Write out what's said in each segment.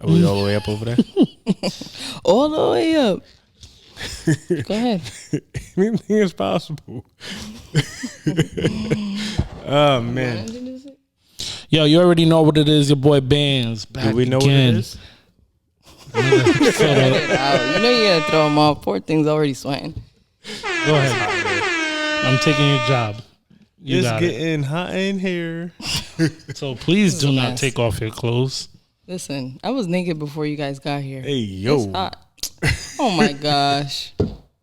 Are we all the way up over there? All the way up. Go ahead. Anything is possible. Oh, man. Yo, you already know what it is. Your boy Banz. Do we know again. what it is? You know you gotta throw them off. Poor thing's already sweating. Go ahead. I'm taking your job. It's getting hot in here. So please do not take off your clothes. Listen, I was naked before you guys got here. Hey, yo. It's hot. Oh my gosh.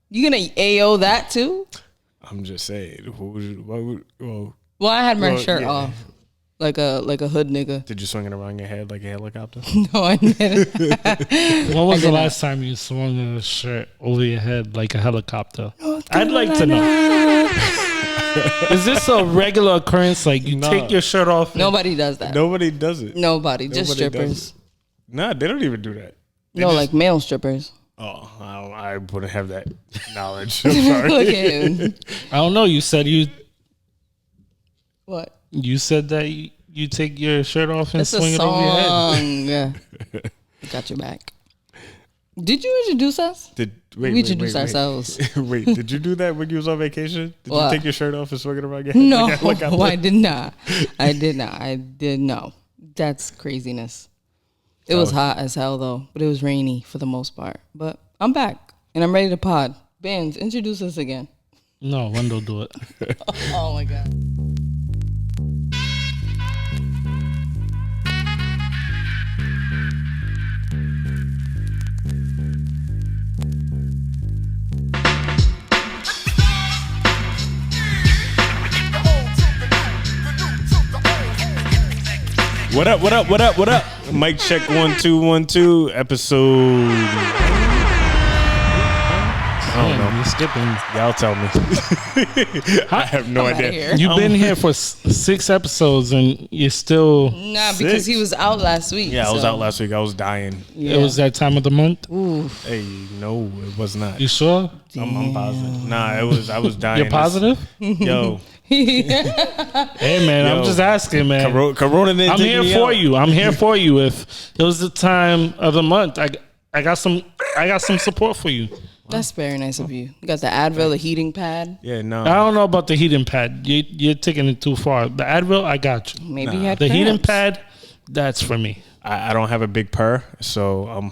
You gonna AO that too? I'm just saying. Well, I had my shirt off. Like a hood nigga. Did you swing it around your head like a helicopter? No, I didn't. When was the last time you swung a shirt over your head like a helicopter? I'd like to know. Is this a regular occurrence? Like you take your shirt off? Nobody does that. Nobody does it. Nobody just strippers. Nah, they don't even do that. Like male strippers. Oh, I wouldn't have that knowledge. I'm sorry. Look at him. I don't know. You said What? You said that you take your shirt off and It's swing it over your head. Yeah. Got your back. Did you introduce us? We introduced ourselves. Wait, did you do that when you was on vacation? Did you take your shirt off and swing it around your head? No, I did not. I did not. That's craziness. It was hot as hell though, but it was rainy for the most part. But I'm back and I'm ready to pod. Banz, introduce us again. No, Wendell do it. Oh my God. What up, what up, what up, what up? Mic check 1 2 1 2 episode. I don't know. You're skipping. Y'all tell me. I have no idea. You've been here for 6 episodes and you're still... Nah, because he was out last week. Yeah, I was out last week. I was dying. Yeah. It was that time of the month? Ooh. Hey, no, it was not. You sure? I'm positive. Nah, I was dying. You're positive? Yo. Hey, man, I'm just asking, man. Corona didn't I'm here for you. I'm here for you. If it was the time of the month, I got some support for you. That's very nice of you. You got the Advil, the heating pad. Yeah, no. I don't know about the heating pad. You're taking it too far. The Advil, I got you. Maybe you had the cramps. heating pad. That's for me. I don't have a big purr, so I'm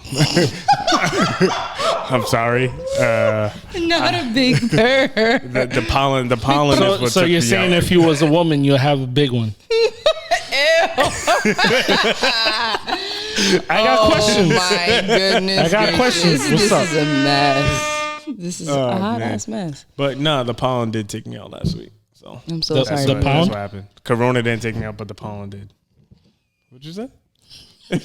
sorry. Not a big purr. The pollen is what So took you're me saying out. if you was a woman, you'll have a big one. I got questions. Oh my goodness. I got questions. What's This up? is a mess. This is a hot ass mess. But no, the pollen did take me out last week. So I'm so sorry. The that's pollen? what happened. Corona didn't take me out, but the pollen did. What'd you say? Dude,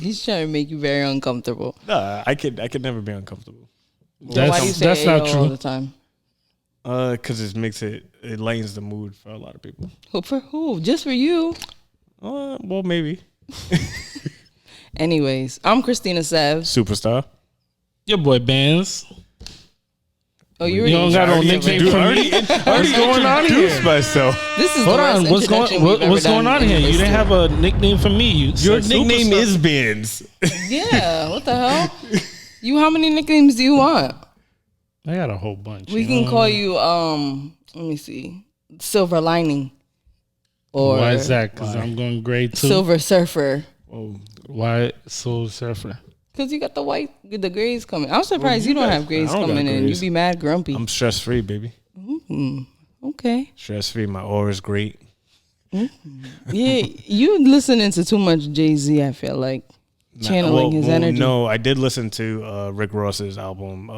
he's trying to make you very uncomfortable. Nah, I could never be uncomfortable. Why do you say That's not AO true. all the time? Because it lightens the mood for a lot of people. For who? Just for you. Well, maybe. Anyways, I'm Christina Sev. Superstar. Your boy Banz. Oh, you don't got no nickname for me. What's going on here? Myself. This is Hold the on. worst introduction we've ever What's going done on in here? You history. didn't have a nickname for me. Your nickname is Banz. Yeah, what the hell? How many nicknames do you want? I got a whole bunch. We can call you, let me see, Silver Lining. Or why is that? Because I'm going grade 2. Silver Surfer. Oh, Why Soul Surfer? Because you got the grades coming. I'm surprised you don't have grades I don't got coming in. grades. You be mad grumpy. I'm stress free, baby. Okay. Stress free. My aura is great. Yeah, you listening to too much Jay-Z, I feel like. Channeling his energy. No, I did listen to Rick Ross's album,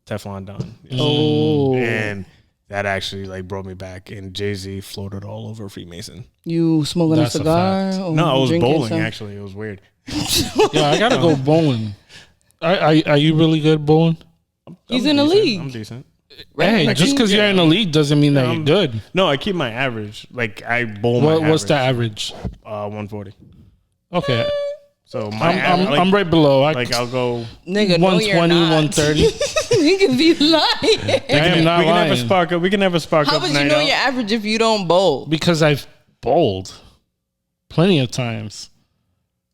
Teflon Don. Oh. And that actually brought me back. And Jay-Z floated all over Freemason. You smoking That's a a cigar? fact. Or No, I was drinking bowling, some? actually. It was weird. Yeah, I gotta go bowling. Are you really good bowling? He's in the decent. league. I'm decent. Hey, just because you're in the league doesn't mean that you're good. No, I keep my average. I bowl my average. What's the average? 140. Okay, So my I'm right below. I'll go. Nigga, no, you're 120, not. 130. You can be lying. I am not we can lying. never spark up. We can never spark How up. would you night know out. your average if you don't bowl? Because I've bowled plenty of times.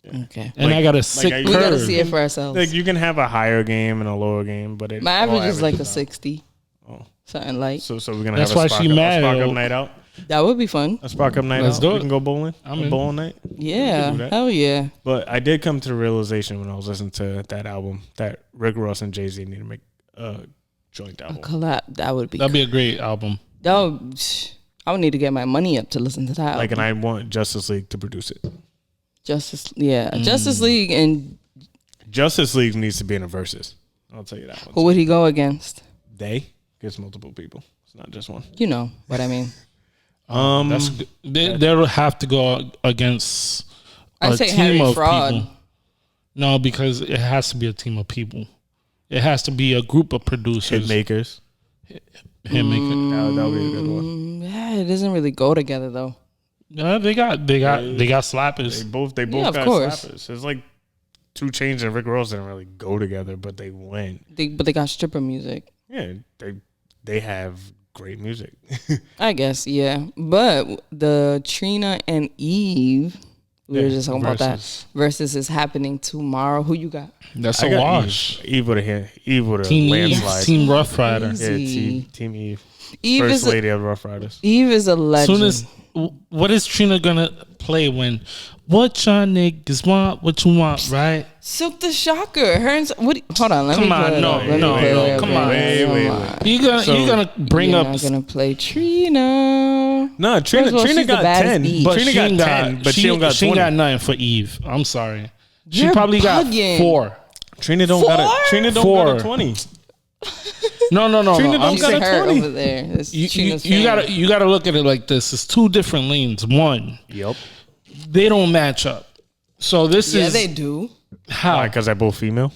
Okay. And I got a sick I- We gotta curve. see it for ourselves. Like you can have a higher game and a lower game, but My average is like a out. 60. Oh. Something like. So we're gonna That's have why a she spark, mad, a spark up though. night out. That would be fun. A spark up night Let's out. do We it. can go bowling. I'm a in. bowling night. Yeah. do that. Hell yeah. But I did come to the realization when I was listening to that album that Rick Ross and Jay-Z need to make a joint album. Collab. That would be. That'd be a great album. That would, I would need to get my money up to listen to that. Like, and album. I want Justice League to produce it. Justice League, and Justice League needs to be in a versus. I'll tell you that one. who would he go against? They gets multiple people. It's not just one. You know what I mean. That's good. They'll have to go against I a say team Harry of Fraud. people. No, because it has to be a team of people. It has to be a group of producers. Hitmakers. Hitmaker. That would be a good one. Yeah, it doesn't really go together though. No, they got slappers. They both Yeah, of got course. slappers. It's like 2 Chainz and Rick Ross didn't really go together, but they went. But they got stripper music. Yeah, they have great music. I guess, yeah. But the Trina and Eve, we were just talking about that. Versus is happening tomorrow. Who you got? That's I a got wash. Eve would have Team Eve, landslide. Team Rough Rider. Crazy. Team Eve. Eve First is a, lady of Rough Riders. Eve is a legend. Soon as what is Trina gonna play when? What y'all niggas want? What you want, right? Silk the Shocker. Her and hold on. Let Come me on, play it no, up. Let me no, play it no, up. come on. Wait. You're gonna bring You're up. not gonna play Trina. No, First of all, Trina she's the got baddest 10. bitch. But But Trina got 10, but she don't got She 20. ain't got nothing for Eve. I'm sorry. She You're probably bugging. got 4. Trina don't Four? got a Trina don't Four. got a 20. No. Trina I'm don't saying got a her 20. over there. It's you Trina's fan. gotta look at it like this. It's 2 different lanes. One, Yep. they don't match up. So this Yeah, is they do. how. Why? Because they're both female.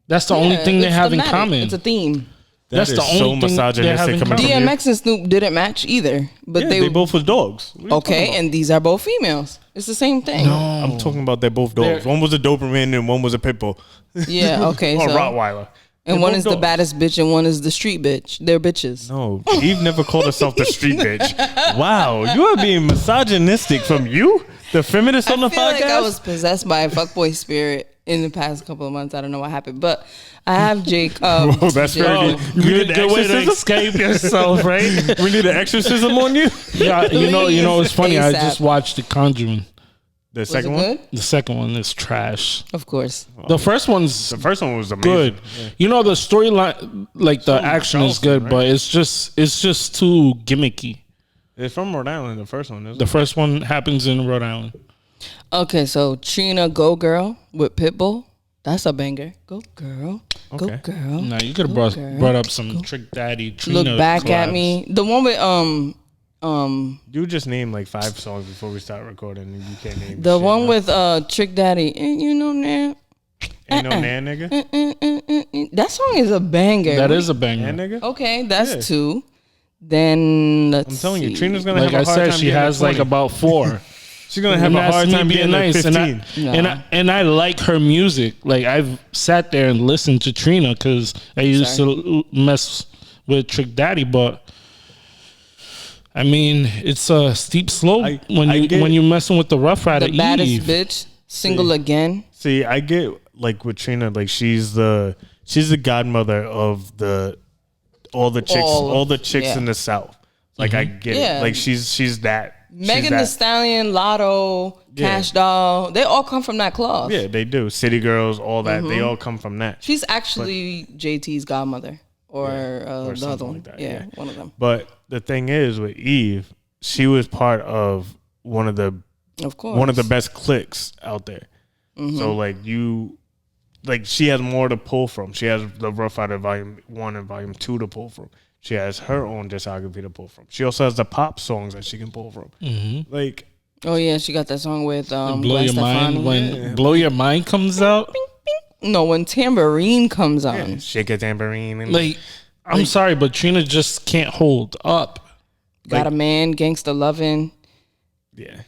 That's the only thing they it's have in thematic. common. It's a theme. That's That the is only thing they have misogynistic in coming common. from you. DMX and Snoop didn't match either, but Yeah, they they both was dogs. What are you talking okay. about? And these are both females. It's the same thing. I'm talking about they're both dogs. They're- One was a Doberman and one was a pit bull. Yeah. Okay. Or a So Rottweiler. and They're one both is the dogs. baddest bitch and one is the street bitch. They're bitches. No, Eve never called herself the street bitch. Wow, you are being misogynistic from you, the feminist on the I feel podcast. like I was possessed by a fuckboy spirit in the past couple of months. I don't know what happened, but I have Jake. Whoa, that's Jake- very good. You Good, need good way to exorcism? escape yourself, right? We need an exorcism on you. Yeah, you know. It's funny. I ASAP. just watched The Conjuring. The Was it second one. good? The second one is trash. Of course. The first one's The first one was amazing. good. You know, the storyline, like the action is good, right? but it's just too gimmicky. It's from Rhode Island. The first one, isn't The it? first one happens in Rhode Island. Okay, so Trina Go Girl with Pitbull. That's a banger. Go girl. Go Okay. girl. Now you could have girl. brought up some Trick Daddy. Trina Look back at collabs. me. The one with You just named like 5 songs before we start recording, and you can't name the shit one now. with Trick Daddy. And you know now. Ain't no nan nigga. That song is a banger. That is a banger. Nan nigga. Okay, that's Yeah. 2. Then let's I'm telling you, see. Trina's gonna Like have I a hard said, time she getting has to 20. like about 4. She's gonna have a that's hard me time being being nice. nice, 15. and I like her music. Like I've sat there and listened to Trina because I used to mess with Trick Daddy, but I mean it's a steep slope when you're messing with the Rough Rider. the baddest Eve. bitch. Single again. See, I get like with Trina, like she's the godmother of all the chicks yeah. in the South. Like I get Yeah. it. Like she's that. Megan she's Thee that. Stallion, Lotto, Yeah. Cash Doll. They all come from that cloth. Yeah, they do. City Girls, all that. They Mm-hmm. all come from that. She's actually JT's godmother. Or, the something other one. like that, yeah, yeah. one of them. But the thing is with Eve, she was part of one of the Of course. one of the best cliques out there. Mm-hmm. So like she has more to pull from. She has the Rough Rider Volume 1 and Volume 2 to pull from. She has her own discography to pull from. She also has the pop songs that she can pull from. Mm-hmm. Like, Oh yeah, she got that song with Blow Gwen Your Mind Stefani. when Blow Your Mind comes out. No, when Tambourine comes on. shake a tambourine. And Like I'm sorry, but Trina just can't hold up. Got a Man, Gangsta Lovin'. yeah,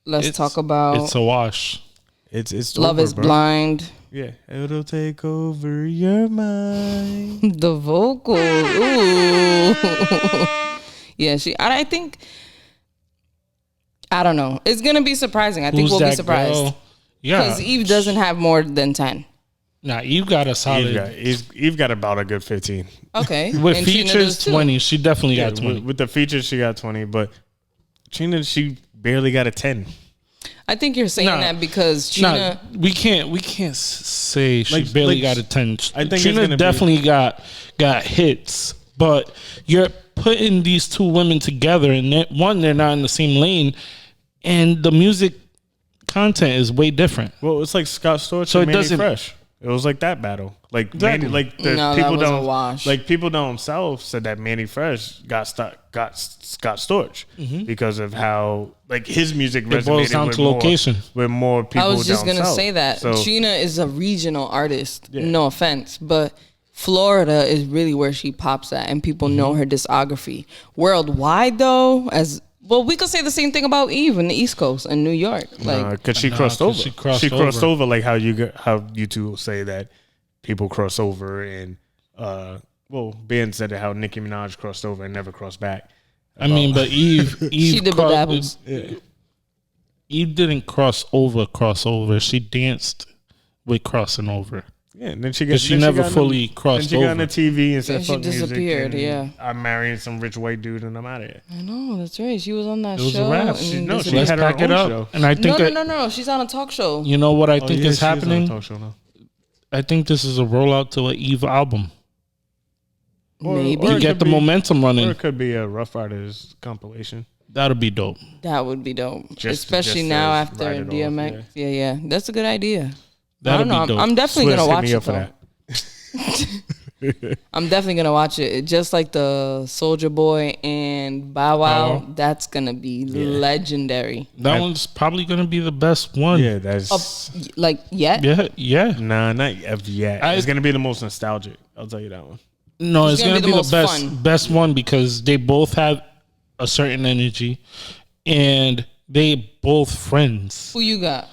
Let's talk about It's a wash. it's Love over, is bro. Blind. Yeah, it'll take over your mind. The vocals. Ooh. Yeah, I think I don't know. It's gonna be surprising. I think Who's we'll be that surprised. girl? Yeah. Because Eve doesn't have more than 10. Nah, Eve got a solid. Eve got about a good 15. Okay. With And Trina features, does too. 20. She definitely got 20. With the features, she got 20, but Trina, she barely got a 10. I think you're saying that because Trina. we can't say she Like- barely like, got a 10. I think it's Trina gonna be- definitely got hits, but you're putting these two women together, and they're not in the same lane, and the music content is way different. Well, it's like Scott Storch So and it Manny doesn't- Fresh. It was like that battle. Like Exactly. Manny, like the No, that people was a don't wash. like people don't themselves said that Manny Fresh got Scott Storch because of how like his music resonated boils down with to more, location. with more people. I was just down gonna south. say that So, Trina is a regional artist. No offense, but Florida is really where she pops at, and people know her discography. Worldwide, though, as well, we could say the same thing about Eve in the East Coast and New York. Like, because she crossed 'cause over. she crossed She crossed over. over like how you two say that people cross over and Ben said it how Nicki Minaj crossed over and never crossed back. I mean, but Eve she did with Apples. Eve didn't cross over. She danced with crossing over. Yeah, and then she But she never fully crossed Then she got on over. the TV and said, Then she "Fuck music," disappeared, and yeah. I'm marrying some rich white dude and I'm out of here. I know, that's right. She was on that It was show. a rap. and She disappeared. had her pack it own up. show. And I think No. She's on a talk show. you know what I think yeah, is she on a happening? talk show now. I think this is a rollout to an Eve album. Maybe. or To it get could the be- momentum Or running. it could be a Rough Riders compilation. That'll be dope. That would be dope. Just Especially to now ride after it off, DMX. Yeah. That's a good idea. That'll I don't know. be dope. I'm definitely Swiss gonna hit watch me it up for though. that. I'm definitely gonna watch it. Just like the Soulja Boy and Bow Wow. Bow Wow. That's gonna be legendary. That one's probably gonna be the best one. Yeah, that's Like yet? Yeah. nah, not yet. It's gonna be the most nostalgic. I'll tell you that one. No, it's gonna be the most best fun. best one because they both have a certain energy, and they both friends. Who you got?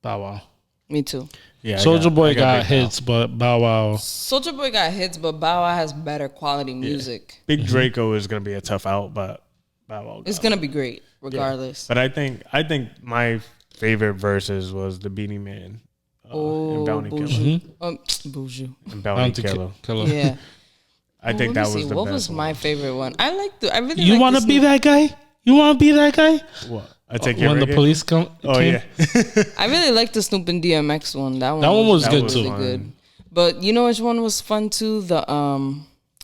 Bow Wow. Me too. Yeah, Soldier Boy got Big hits, but Bow Wow. Soulja Boy got hits, but Bow Wow has better quality music. Big Draco is gonna be a tough out, but Bow Wow It's got gonna be great, regardless. But I think my favorite verses was the Beanie Man and Bounty Killer. Buju. Buju. And Bounty Bounty Killer. Yeah. I think Let that me was see. the What best was one. my favorite one? I really You like want to this be new- that guy? You want to be that guy? What? I take your When the reggae? police come. Oh came? yeah. I really like the Snoop and DMX one. That one was good really too. good. But you know which one was fun too? The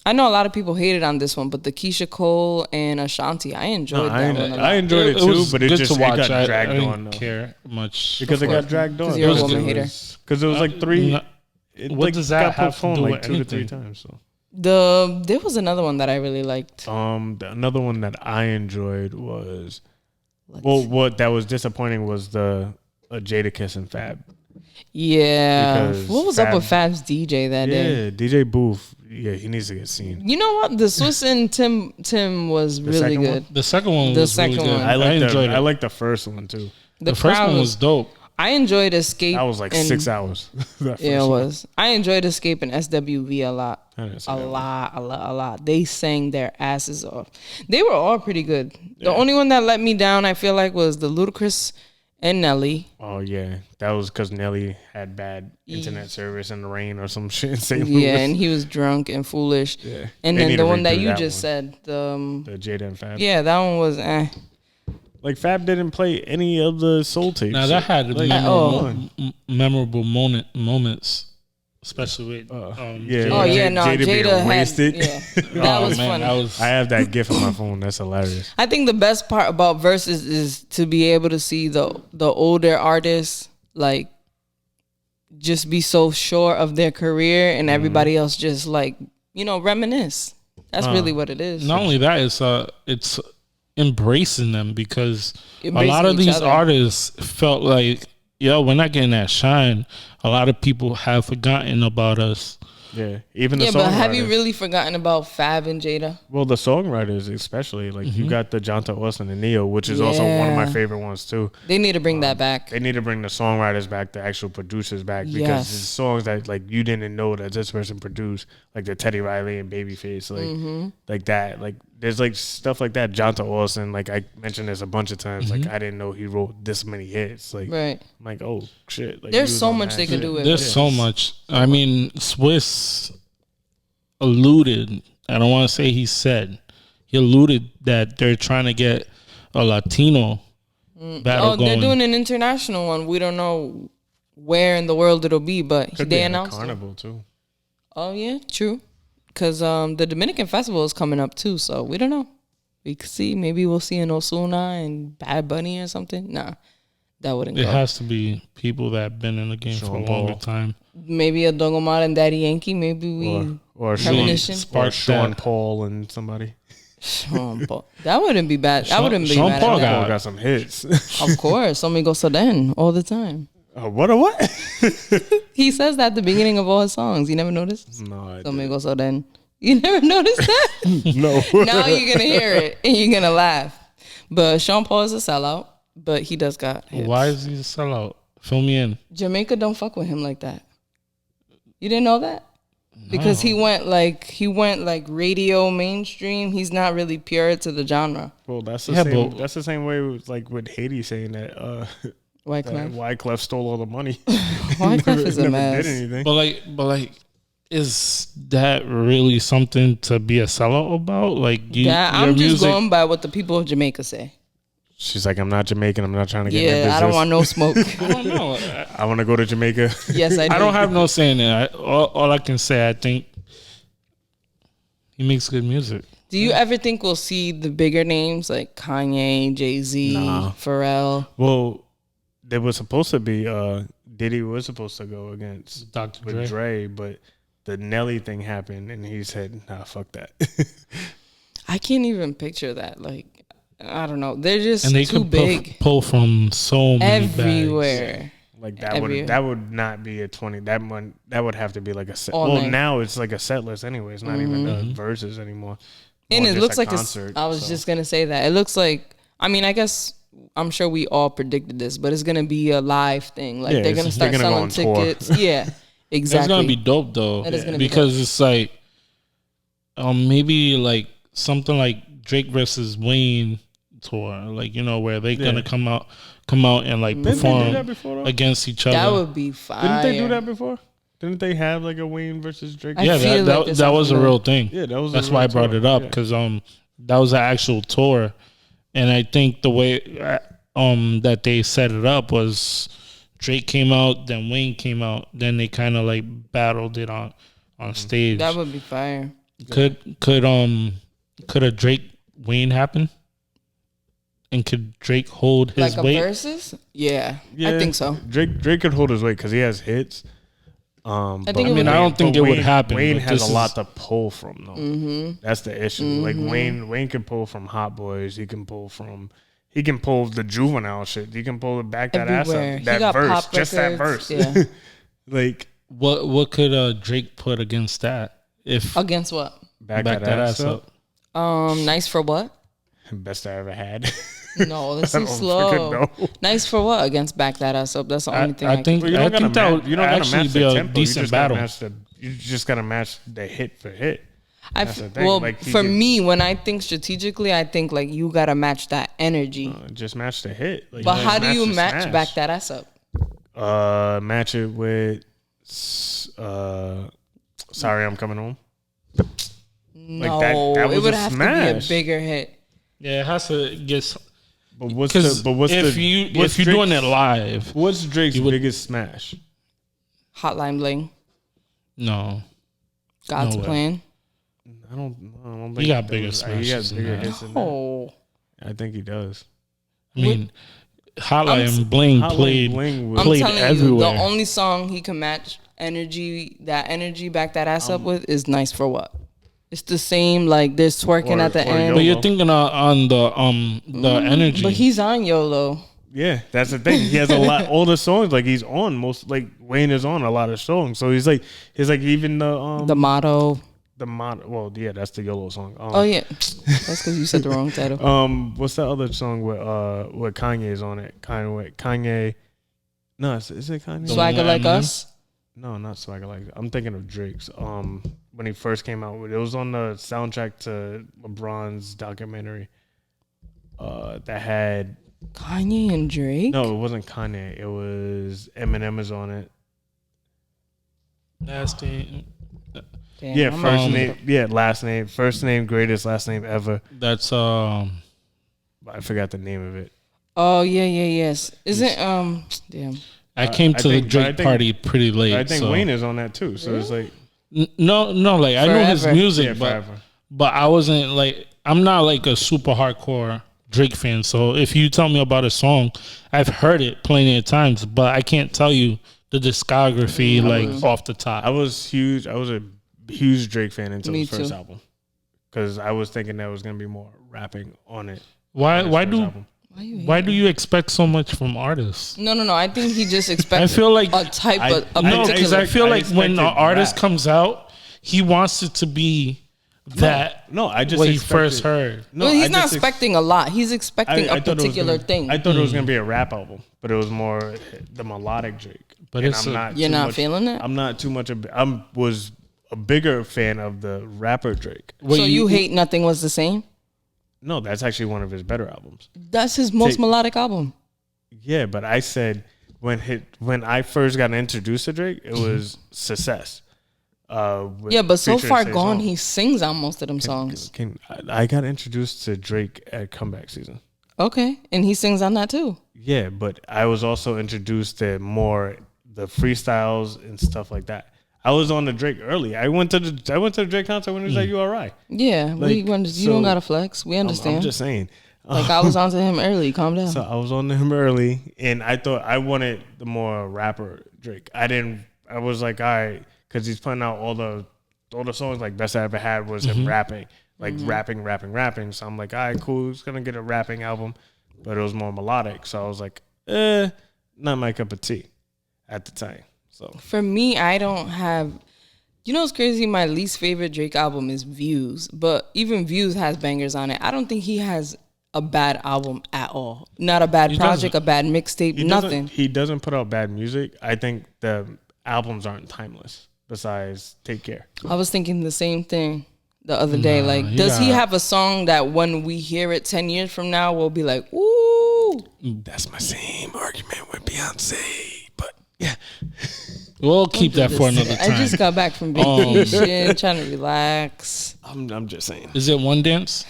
I know a lot of people hated on this one, but the Keisha Cole and Ashanti, I enjoyed that one a lot. I enjoyed it too, was but it good just to watch. got I dragged didn't on though. care much Because it got dragged on. 'Cause you're a It was- woman it hater. was- Because it was like three. No, It what like does that got have to postponed do like with 2 to 3 anything? times. So. There was another one that I really liked. Another one that I enjoyed was what that was disappointing was the Jadakiss and Fab. Yeah. Because What was up with Fab's DJ that day? Yeah, DJ Booth. Yeah, he needs to get seen. You know what? The Swiss and Tim was really second good. one? The second one The was really second good. one. I enjoyed it. I like the first one too. The first crowd one was dope. I enjoyed Escape. That was like and- 6 hours. That Yeah, it first one. was. I enjoyed Escape and SWV a lot. I didn't see A that one. lot. They sang their asses off. They were all pretty good. The only one that let me down, I feel like, was the Ludacris and Nelly. Oh yeah, that was because Nelly had bad internet service in the rain or some shit in St. Yeah, Louis. and he was drunk and foolish. Yeah. And They then need the to one that redo you that just one. said, The Jada and Fab. yeah, that one was Like Fab didn't play any of the soul tapes. Now that had Like, memorable moments, especially with yeah. Oh yeah, no, Jada being Jada had wasted. yeah. That was funny. I have that gif on my phone. That's hilarious. I think the best part about verses is to be able to see the older artists like just be so sure of their career and everybody else just like, reminisce. That's really what it is. Not only that, it's embracing them because Embracing a lot of each these other. artists felt like, yo, we're not getting that shine. A lot of people have forgotten about us. Yeah, even the Yeah, but have you songwriters. really forgotten about Fab and Jada? Well, the songwriters especially, like you got the Jonta Austin and Neo, which is also one of my Yeah. favorite ones too. They need to bring that back. They need to bring the songwriters back, the actual producers back, because Yes. it's songs that like you didn't know that this person produced, like the Teddy Riley and Babyface, like that. Like there's like stuff like that. Jonathan Austin, like I mentioned this a bunch of times. Like I didn't know he wrote this many hits. Like, Right. I'm like, oh shit. Like, There's he was so on much that they could shit. do with There's it. so much. I mean, Swiss alluded. I don't want to say he said. He alluded that they're trying to get a Latino battle going. They're doing an international one. We don't know where in the world it'll be, but Could they be at a announced it. carnival too. Oh yeah, true. Because the Dominican festival is coming up too, so we don't know. We could see. Maybe we'll see an Osuna and Bad Bunny or something. Nah, that wouldn't It go. has to be people that have been in the game for a Sean longer Paul. time. Maybe a Don Omar and Daddy Yankee. Maybe we Or Premonition. Sean Paul and somebody. Sean Paul. That wouldn't be bad. That wouldn't be Sean bad. Paul at all. Paul got some hits. Of course, Amigo Soden all the time. What a what? He says that at the beginning of all his songs. You never noticed? No, I Amigo Soden. You never noticed that? no. Now you're gonna hear it and you're gonna laugh. But Sean Paul is a sellout, but he does got hits. Why is he a sellout? Fill me in. Jamaica don't fuck with him like that. You didn't know that? Because he went like radio mainstream. He's not really pure to the genre. Well, that's the Yeah, same. but- That's the same way with, like with Haiti saying that Wyclef. Wyclef stole all the money. Wyclef is a Never mess. did anything. But like, is that really something to be a sellout about? Like, Yeah, your I'm just music. going by what the people of Jamaica say. She's like, I'm not Jamaican. I'm not trying to get in Yeah, business. I don't want no smoke. I don't know. I want to go to Jamaica. Yes, I do. I don't have no saying that. All I can say, I think he makes good music. Do you ever think we'll see the bigger names like Kanye, Jay-Z, Nah. Pharrell? Well, there was supposed to be Diddy was supposed to go against Dr. with Dre. Dre, but the Nelly thing happened, and he said, "Nah, fuck that." I can't even picture that. Like, I don't know. They're just And they too could big pull from so many bags. everywhere. Like that Every- would not be a 20. That would have to be like a set. All Well, night. now it's like a set list anyway. It's not even the verses anymore. And More it just looks a like concert. I was so. just gonna say that. It looks like. I mean, I guess I'm sure we all predicted this, but it's gonna be a live thing. Like Yeah, they're gonna start they're gonna go selling on tour. tickets. Yeah, exactly. It's gonna be dope though, That is gonna be because it's like, maybe like something like Drake versus Wayne tour, like where they gonna come out and like Didn't they do perform that before, though? against each other. That would be fire. Didn't they do that before? Didn't they have like a Wayne versus Drake? I yeah, feel like that there's that was a something real thing. Yeah, that was. That's a why I real brought tour. it up Yeah. because that was an actual tour, and I think the way that they set it up was Drake came out, then Wayne came out, then they kind of like battled it on stage. That would be fire. Could a Drake Wayne happen? And could Drake hold his Like a weight? versus? Yeah, I think so. Drake could hold his weight because he has hits. think but it would- I don't think but it would Wayne- happen, Wayne but has this a lot is- to pull from though. Mm-hmm. That's the issue. Like Wayne can pull from Hot Boys. He can pull the Juvenile shit. He can pull it back that Everywhere. ass He up. That got verse, pop just that records. verse. Yeah. Like What could Drake put against that? If Against what? back that ass up? Nice for what? Best I ever had. No, that's I too don't slow. freaking know. Nice for what? Against back that ass up. That's the only thing I think Well, I think that would you don't gotta actually match be the a tempo. decent battle. You just gotta match the hit for hit. That's the thing. Well, Like, he for could- me, when I think strategically, I think like you gotta match that energy. Just match the hit. Like, But just how do you the match smash. back that ass up? Match it with Sorry I'm Coming Home. No, that was it would a have to smash. be a bigger hit. Yeah, it has to get. But what's Because the if you're doing it live, what's Drake's would- biggest smash? Hotline Bling, no, God's No way. Plan. I don't think He got that bigger was- He smashes has than bigger that. hits than that. Oh, I think he does. I mean, Hotline and Bling Hotline played Bling was- I'm played telling you, everywhere. the only song he can match that energy back that ass up with is Nice for What. It's the same, like there's twerking Or- at the or end. but YOLO. you're thinking on the energy. But he's on YOLO. Yeah, that's the thing. He has a lot older songs. Like he's on most. Like Wayne is on a lot of songs. So he's like even the The motto. Well, yeah, that's the YOLO song. Oh yeah, that's because you said the wrong title. What's that other song with Kanye is on it? Kanye. No, is it Kanye? Swagger Like Eminem? Us. No, not Swagger Like. I'm thinking of Drake's. When he first came out, it was on the soundtrack to LeBron's documentary. That had Kanye and Drake. no, it wasn't Kanye. It was Eminem is on it. Last name. Damn, Yeah, I'm first not- name. Yeah, last name. First name, greatest last name ever. That's I forgot the name of it. Oh yeah, yes. Isn't damn. I came I to the think- but I Drake think- party pretty late. I think so. Wayne is on that too. So it's like No, like I know his Forever. music, yeah, but forever. I wasn't like I'm not like a super hardcore Drake fan. So if you tell me about a song, I've heard it plenty of times, but I can't tell you the discography like off the top. I was huge. I was a huge Drake fan until Me his first too. album, because I was thinking there was gonna be more rapping on it. Why on his first do album. why do you expect so much from artists? No. I think he just I expects feel like a type of a no, particular. because I feel I like when an expected artist rap. comes out, he wants it to be that No, I just what he expected- first heard. No, well, he's I not just ex- expecting a lot. He's expecting I a thought it was particular gonna- thing. I thought it was gonna be a rap album, but it was more the melodic Drake. But And it's I'm a- not You're too not much- feeling it? I'm not too much. Was a bigger fan of the rapper Drake. What so you hate Nothing Was the Same? No, that's actually one of his better albums. That's his most Take- melodic album. Yeah, but I said when I first got introduced to Drake, it was Success. Yeah, but so featuring far Say gone, Song. he sings on most of them songs. I got introduced to Drake at comeback season. Okay, and he sings on that too. Yeah, but I was also introduced to more the freestyles and stuff like that. I was on the Drake early. I went to the Drake concert when he was at URI. Yeah, Like, you so- don't gotta flex. We understand. I'm just saying. like I was onto him early. Calm down. So I was on him early, and I thought I wanted the more rapper Drake. I was like, all right, because he's putting out all the songs. Like Best I Ever Had was him rapping, like rapping. So I'm like, all right, cool. He's gonna get a rapping album, but it was more melodic. So I was like, not my cup of tea at the time. So For me, I don't have. You know what's crazy? My least favorite Drake album is Views, but even Views has bangers on it. I don't think he has a bad album at all. Not a bad project, a bad mixtape, nothing. He doesn't put out bad music. I think the albums aren't timeless. Besides, Take Care. I was thinking the same thing the other day. Like, he does he got- have a song that when we hear it 10 years from now, we'll be like, ooh. That's my same argument with Beyonce, but yeah. We'll keep that for another I time. just got back from vacation, trying to relax. I'm just saying. Is it One Dance?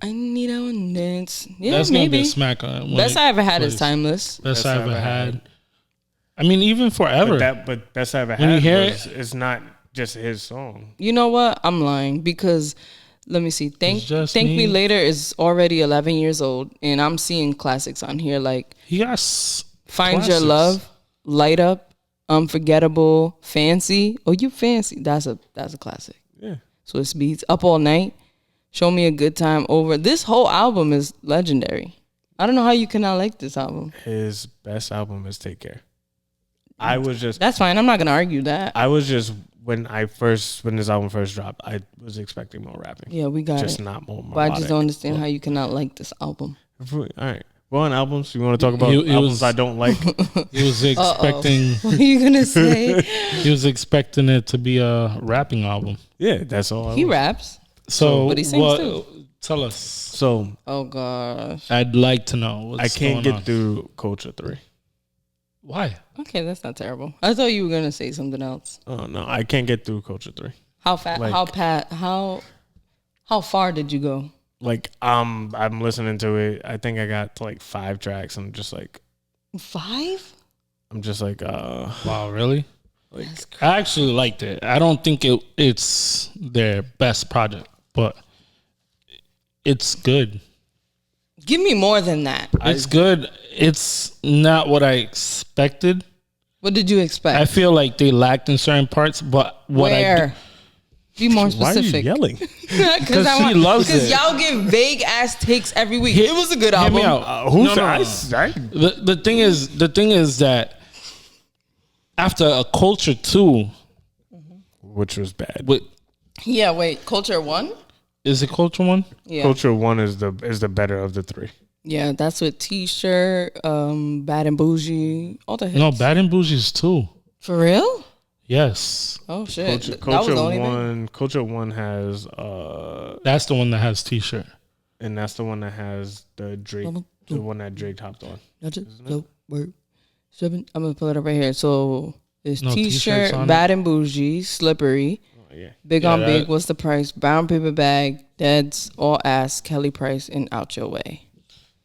I need a one dance. Yeah, That's gonna be maybe. a smack on it. Best I ever had is plays. timeless. Best I ever had. I mean, even forever. But Best I Ever When you Had hear it's not just his song. You know what? I'm lying because let me see. Thank Just Me Me. Later is already 11 years old, and I'm seeing classics on here like he got Find Your classics. Love, Light Up, Unforgettable, Fancy. Oh, You Fancy. That's a classic. Yeah. So it's beats Up All Night, Show Me a Good Time Over. This whole album is legendary. I don't know how you cannot like this album. His best album is Take Care. I was just I'm not gonna argue that. when this album first dropped, I was expecting more rapping. Yeah, we got Just it. not more But I just melodic. don't understand how you cannot like this album. All right. Well, on albums, you want to talk about It albums was- I don't like? He was expecting. What are you gonna say? He was expecting it to be a rapping album. Yeah, that's all. He raps. So, But he sings what? too. Tell us. So Oh gosh. I'd like to know. What's I can't going get on. through Culture 3. Why? Okay, that's not terrible. I thought you were gonna say something else. Oh no, I can't get through Culture 3. How fast? Like- How far did you go? Like I'm listening to it. I think I got to like 5 tracks. I'm just like 5? Wow, really? That's crazy. I actually liked it. I don't think it's their best project, but it's good. Give me more than that. It's good. It's not what I expected. What did you expect? I feel like they lacked in certain parts, but what Where? Be more why are you specific. yelling? Because he loves Because it. y'all give vague ass takes every week. It was a good Hear album. me out. Who's No. The thing is that after a Culture 2, Which was bad. with Yeah, wait. Culture 1? is it Culture 1? Yeah. Culture 1 is the better of the 3. Yeah, that's with T-shirt, Bad and Bougie, all the hits. No, Bad and Bougie's 2. For real? Yes. Oh shit! Culture, that was the only one. Culture One has. That's the one that has T-shirt, and that's the one that has the Drake. The one that Drake hopped on. That's it. So word 7. I'm gonna pull it up right here. So it's T-shirt, Bad and Bougie, Slippery. Yeah. Big on Big, What's the Price? Brown Paper Bag, Dead's, All Ass, Kelly Price, and Out Your Way.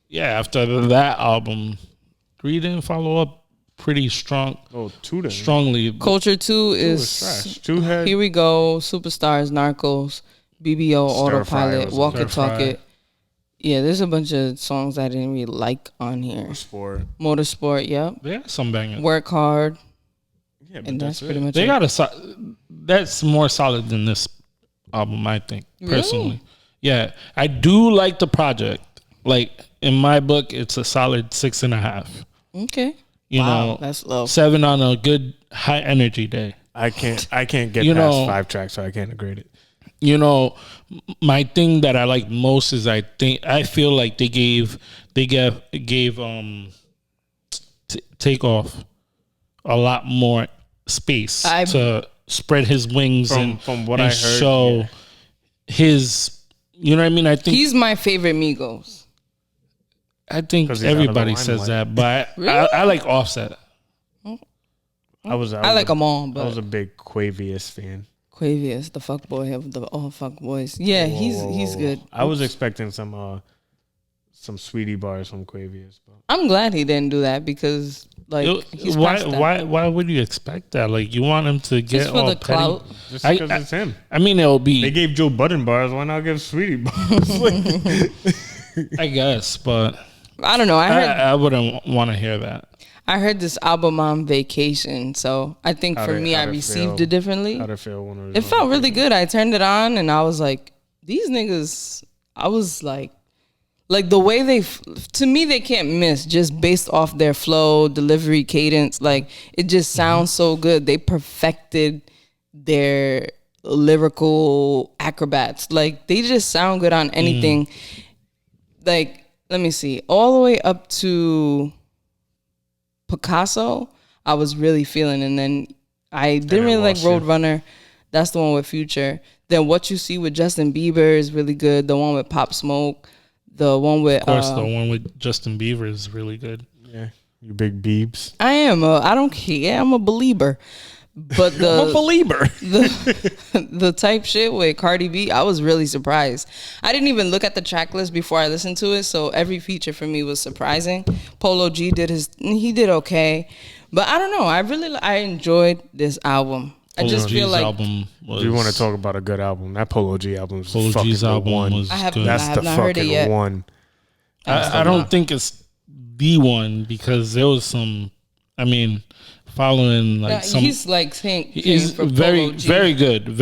Yeah, after that album, 3 didn't follow up pretty strong. Oh, 2 didn't. Strongly. Culture 2 is trash. 2 had Here We Go, Superstars, Narcos, BBO, Autopilot, Walk It, Talk It. Yeah, there's a bunch of songs I didn't really like on here. Motorsport, yep. They got some bangers. Work Hard. Yeah, and that's pretty much they it. Got that's more solid than this album, I think, personally. Really? Yeah, I do like the project. Like, in my book, it's a solid 6.5. Okay. You know, that's low. 7 on a good high energy day. I can't get past 5 tracks, so I can't grade it. You know, my thing that I like most is I feel like they gave Takeoff a lot more space to spread his wings from what I heard, show his. You know what I mean? I think he's my favorite Migos. I think everybody says that, but really? I like Offset. I like them all, but I was a big Quavious fan. Quavious, the fuck boy of the all fuck boys. Yeah, he's good. I was expecting some sweetie bars from Quavious, but I'm glad he didn't do that because he's why would you expect that? Like, you want him to get just for all the petty? clout. Just because it's him. I mean, it'll be. They gave Joe Budden bars. Why not give Sweetie bars? I guess, but I don't know. I wouldn't want to hear that. I heard this album on vacation, so I think I received it differently. How'd it feel it felt really good. I turned it on and I was like, these niggas. I was like the way to me they can't miss just based off their flow, delivery, cadence. Like, it just sounds so good. They perfected their lyrical acrobats. Like, they just sound good on anything. Like, let me see, all the way up to Picasso, I was really feeling, and then I didn't really like Roadrunner. That's the one with Future. Then What You See with Justin Bieber is really good. The one with Pop Smoke. The one with, of course, the one with Justin Bieber is really good. Yeah, you big Biebs. I don't care. I'm a believer. But I'm a believer. The type shit with Cardi B, I was really surprised. I didn't even look at the track list before I listened to it, so every feature for me was surprising. Polo G did okay, but I don't know. I enjoyed this album. I just feel like album was, if you want to talk about a good album, that Polo G album is Polo G's album one. Was good. That's the fucking one. I don't think it's the one because there was some. I mean, following like some. He's like saying he's very very good.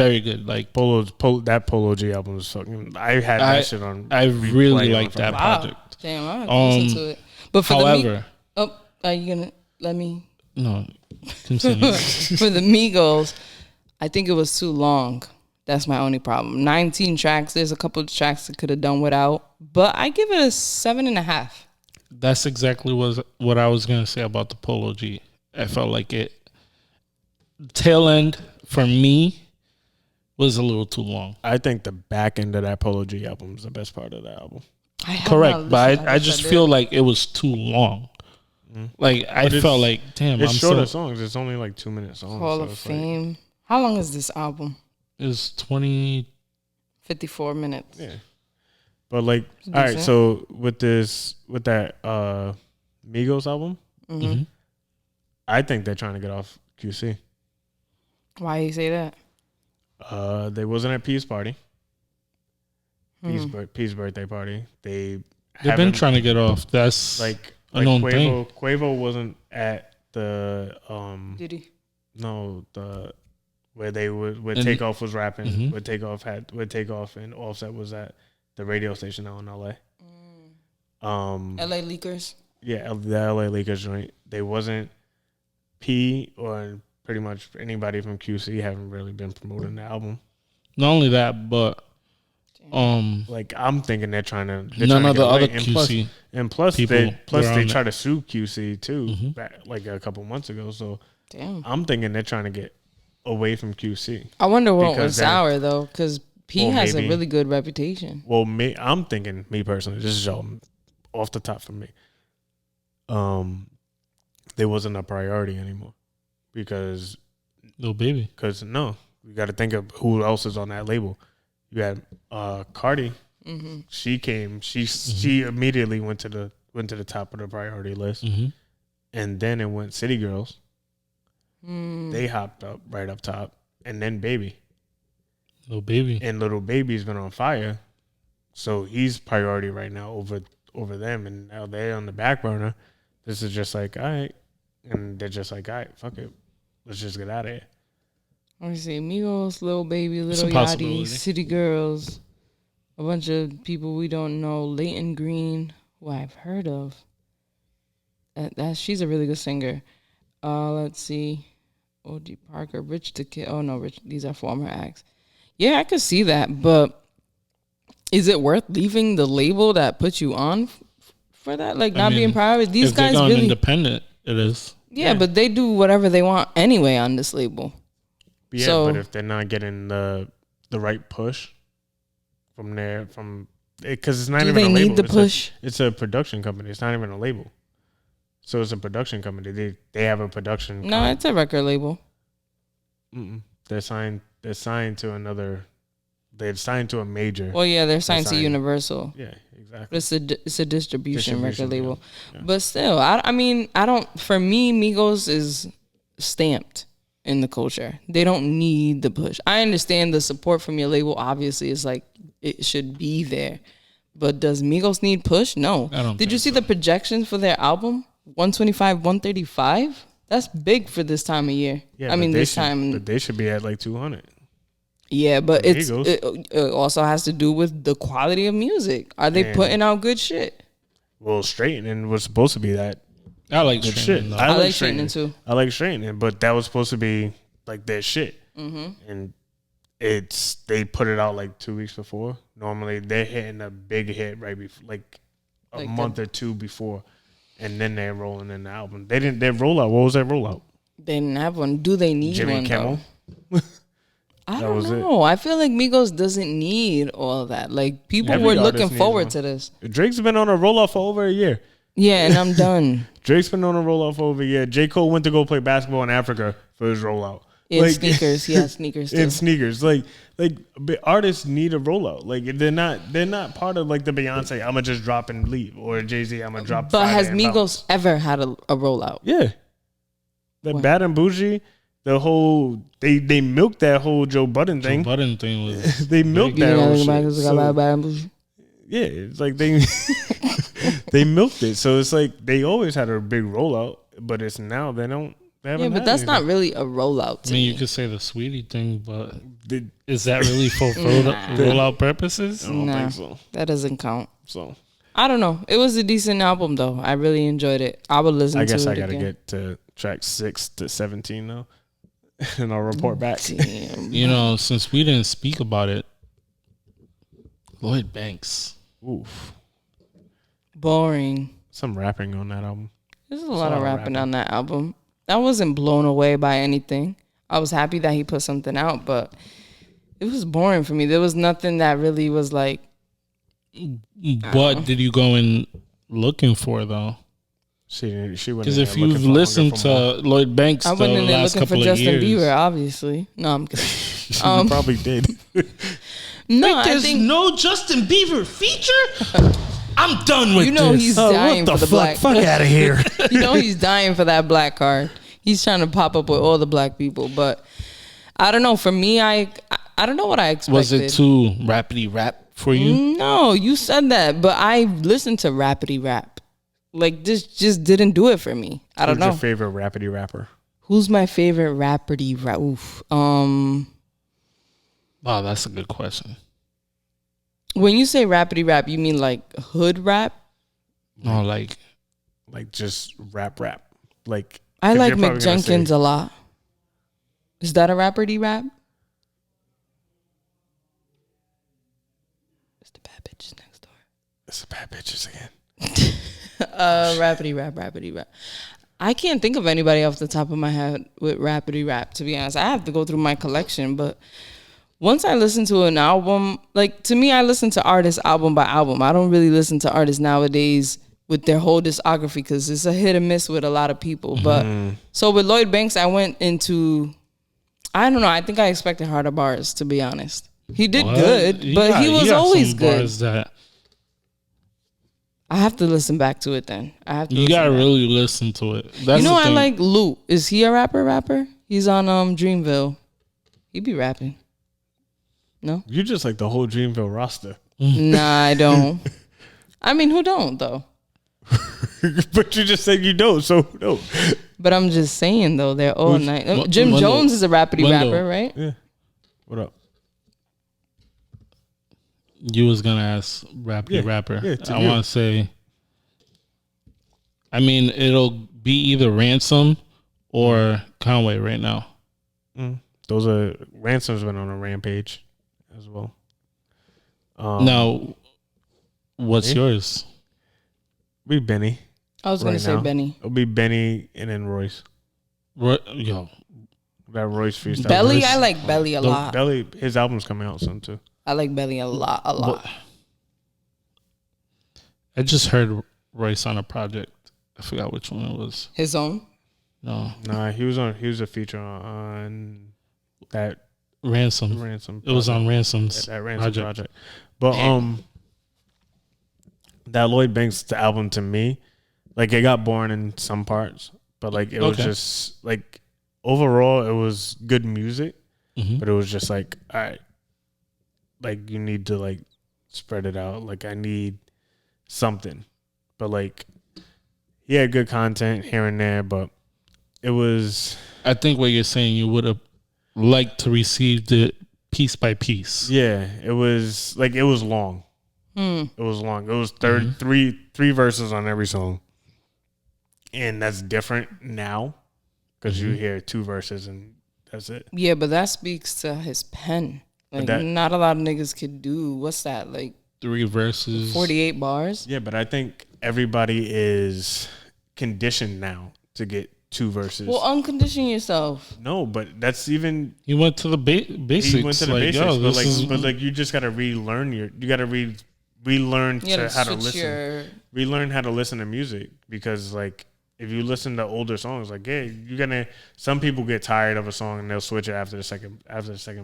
Like that Polo G album was fucking. I had that shit on. I really like that project. Damn, I have to listen to it. But for however, are you gonna let me? No, continue. For the Migos, I think it was too long. That's my only problem. 19 tracks. There's a couple of tracks that could have done without, but I give it a 7.5. That's exactly what I was gonna say about the Polo G. I felt like it tail end for me was a little too long. I think the back end of that Polo G album is the best part of the album. Correct, but I just feel like it was too long. Like, I felt like, damn, it's shorter songs. It's only like 2-minute songs. Hall of Fame. How long is this album? It's 54 minutes. Yeah. But like, all right, so with that Migos album, I think they're trying to get off QC. Why you say that? They wasn't at P's party. P's birthday party. They've been trying to get off. That's like Quavo. Quavo wasn't at the Did he? No, where Takeoff was rapping. Where Takeoff and Offset was at the radio station out in LA. LA Leakers. Yeah, the LA Leakers joint. They wasn't P or pretty much anybody from QC haven't really been promoting the album. Not only that, but like, I'm thinking they're trying to none of the other QC plus they try to sue QC too, Mm-hmm. back like a couple months ago. So damn, I'm thinking they're trying to get away from QC. I wonder what Because was then- sour though, because P Well, has maybe. a really good reputation. Well, I'm thinking, me personally, this is all off the top for me. They wasn't a priority anymore because Little Baby. no, you got to think of who else is on that label. You had Cardi. Mm-hmm. She came. She immediately went to the top of the priority list, and then it went City Girls. They hopped up right up top, and then Baby. Little Baby. And Little Baby's been on fire, so he's priority right now over them, and now they're on the back burner. This is just like, all right, and they're just like, all right, fuck it, let's just get out of here. Let me see, Migos, Lil Baby, It's a Lil Yachty, possibility. City Girls, a bunch of people we don't know, Leighton Green, who I've heard of. She's a really good singer. Let's see, O.G. Parker, Rich the Kid. Oh no, Rich. These are former acts. Yeah, I could see that, but is it worth leaving the label that put you on for that? Like not being private. These if they're guys going really independent. It is. Yeah, but they do whatever they want anyway on this label. Yeah, So- but if they're not getting the right push from because it's not Do even they a label. need the It's push? It's a production company. It's not even a label. So it's a production company. They have a production. No, it's a record label. They're signed to another. They're signed to a major. Well, yeah, they're signed to signed- Universal. Yeah, exactly. But it's a distribution record Distribution, label. yeah. But still, I mean, I don't. For me, Migos is stamped in the culture. They don't need the push. I understand the support from your label. Obviously, is like it should be there. But does Migos need push? No. I don't Did you think see the projections for their album? 125, 135. That's big for this time of year. Yeah, I mean, but this time. But they should be at like 200. Yeah, but The it Migos. also has to do with the quality of music. Are they And- putting out good shit? Well, straightening was supposed to be that I like good streaming, shit. though. I like straightening too. I like straightening, but that was supposed to be like their shit. Mm-hmm. And they put it out like 2 weeks before. Normally they're hitting a big hit right before, like a Like month or two before, and then they're rolling in the album. They didn't. Their rollout. What was that rollout? They didn't have one. Do they need Jimmy one Kimmel. though? I don't was it. know. I feel like Migos doesn't need all of that. Like people Every were artist looking needs forward one. to this. Drake's been on a rollout for over a year. Yeah, and I'm done. Drake's been on a rollout for over a year. J. Cole went to go play basketball in Africa for his rollout. In sneakers, he has sneakers too. In sneakers, like artists need a rollout. Like they're not part of like the Beyonce. I'ma just drop and leave, or Jay-Z. I'ma drop. But Friday has and Migos bounce. ever had a rollout? Yeah, the Bad and Bougie, the whole they milked that whole Joe Budden The thing. button thing was. They milked big. that whole You shit. know, So, yeah, it's like they they milked it. So it's like they always had a big rollout, but it's now they don't. They haven't Yeah, but had that's not anything. really a rollout. To I mean, me. you could say the Sweetie thing, but They- is that really for rollout purposes? I don't Nah. think so. That doesn't count. So I don't know. It was a decent album though. I really enjoyed it. I would listen I to guess it I gotta again. get to track 6 to 17 now, and I'll report back. Damn. You know, since we didn't speak about it, Lloyd Banks. Oof, Boring. some rapping on that album. There's a lot of rapping on that album. I wasn't blown away by anything. I was happy that he put something out, but it was boring for me. There was nothing that really was like. What did you go in looking for though? She went. Because if you've listened to Lloyd Banks I the went in there last looking for couple of Justin years, Bieber, obviously. No, I'm kidding. you probably did. No, I think no Justin Bieber feature. I'm done with you know he's dying for the black. Fuck out of here. You know he's dying for that black card. He's trying to pop up with all the black people, but I don't know. For me, I don't know what I expected. Was it too rapidy rap for you? No, you said that, but I listened to rapidy rap. Like this just didn't do it for me. I don't Who's know. your favorite rapidy rapper? Who's my favorite rapidy rap? Oof. Wow, that's a good question. When you say rapidy rap, you mean like hood rap? No, like Like just rap. Like I 'cause like you're probably Mick gonna Jenkins say- a lot. Is that a rapidy rap? It's the bad bitches next door. It's the bad bitches again. Rapidy rap. I can't think of anybody off the top of my head with rapidy rap, to be honest. I have to go through my collection, but once I listen to an album, like to me, I listen to artists album by album. I don't really listen to artists nowadays with their whole discography because it's a hit and miss with a lot of people. But so with Lloyd Banks, I went into, I don't know, I think I expected harder bars, to be honest. He did good, but he was always good. I have to listen back to it then. You gotta really listen to it. That's I like Luke. Is he a rapper? He's on Dreamville. He be rapping. No? You just like the whole Dreamville roster. Nah, I don't. I mean, who don't though? But you just said you don't, so no. But I'm just saying though, they're all nice. Jim Jones is a rapidy rapper, right? Yeah. What up? You was gonna ask rapidy rapper. Yeah, I want to say. I mean, it'll be either Ransom or Conway right now. Those are Ransom's been on a rampage as well. Now, what's yours? Be Benny. I was gonna say Benny. It'll be Benny and then Royce. Yo, that Royce freestyle. Belly, I like Belly a lot. Belly, his album's coming out soon too. I like Belly a lot. I just heard Royce on a project. I forgot which one it was. His own? No. Nah, he was a feature on that Ransom. It was on Ransom's that Ransom project. But that Lloyd Banks album to me, like it got boring in some parts, but like it was just like overall it was good music, but it was just like, all right, like you need to like spread it out. Like I need something, but like he had good content here and there, but it was. I think what you're saying, you would have liked to receive it piece by piece. Yeah, it was like it was long. It was long. It was three verses on every song, and that's different now because you hear 2 verses and that's it. Yeah, but that speaks to his pen. Like not a lot of niggas could do. What's that? Like 3 verses, 48 bars. Yeah, but I think everybody is conditioned now to get 2 verses. Well, uncondition yourself. No, but that's even. He went to the basics. He went to the basics, but like you just gotta relearn you gotta relearn how to listen. Relearn how to listen to music because like if you listen to older songs, like some people get tired of a song and they'll switch it after the second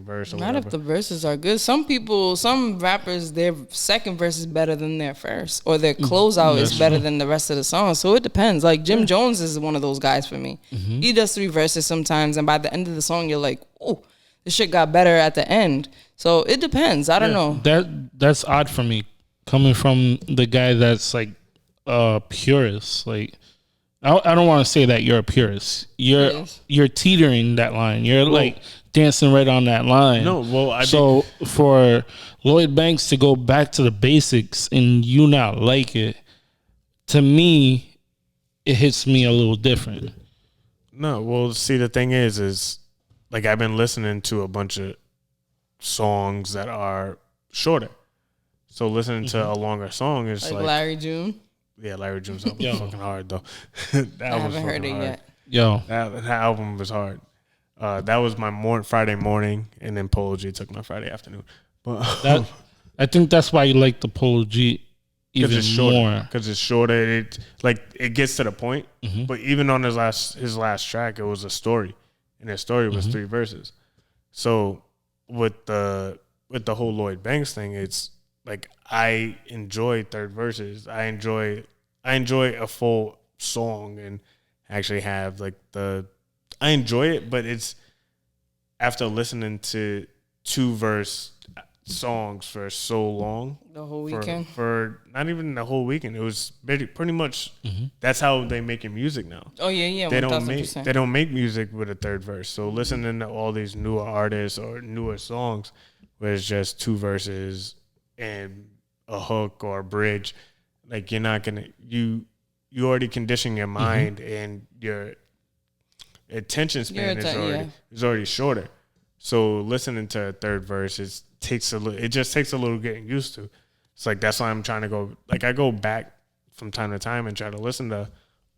verse. Or Not whatever. if the verses are good. Some rappers, their second verse is better than their first, or their closeout is better than the rest of the song. So it depends. Like Jim Jones is one of those guys for me. He does 3 verses sometimes, and by the end of the song, you're like, oh, this shit got better at the end. So it depends. I don't know. That's odd for me, coming from the guy that's like purist. Like I don't want to say that you're a purist. You're teetering that line. You're like dancing right on that line. No, well, for Lloyd Banks to go back to the basics and you not like it, to me, it hits me a little different. No, well, see, the thing is like I've been listening to a bunch of songs that are shorter. So listening to a longer song is like Larry June. Yeah, Larry June's album was fucking hard though. I haven't heard it yet. Yo, that album was hard. That was my Friday morning, and then Polo G took my Friday afternoon. But I think that's why you like the Polo G even more because it's shorter. It gets to the point. But even on his last track, it was a story, and his story was 3 verses. So with the whole Lloyd Banks thing, it's like I enjoy 3rd verses. I enjoy a full song and actually have like I enjoy it, but it's after listening to 2 verse songs for so long. The whole weekend? For not even the whole weekend. It was pretty much that's how they making music now. Oh yeah, they don't make music with a 3rd verse. So listening to all these newer artists or newer songs where it's just 2 verses and a hook or a bridge, like you're not gonna you already condition your mind and your attention span is already shorter. So listening to a 3rd verse it just takes a little getting used to. It's like that's why I'm trying to go I go back from time to time and try to listen to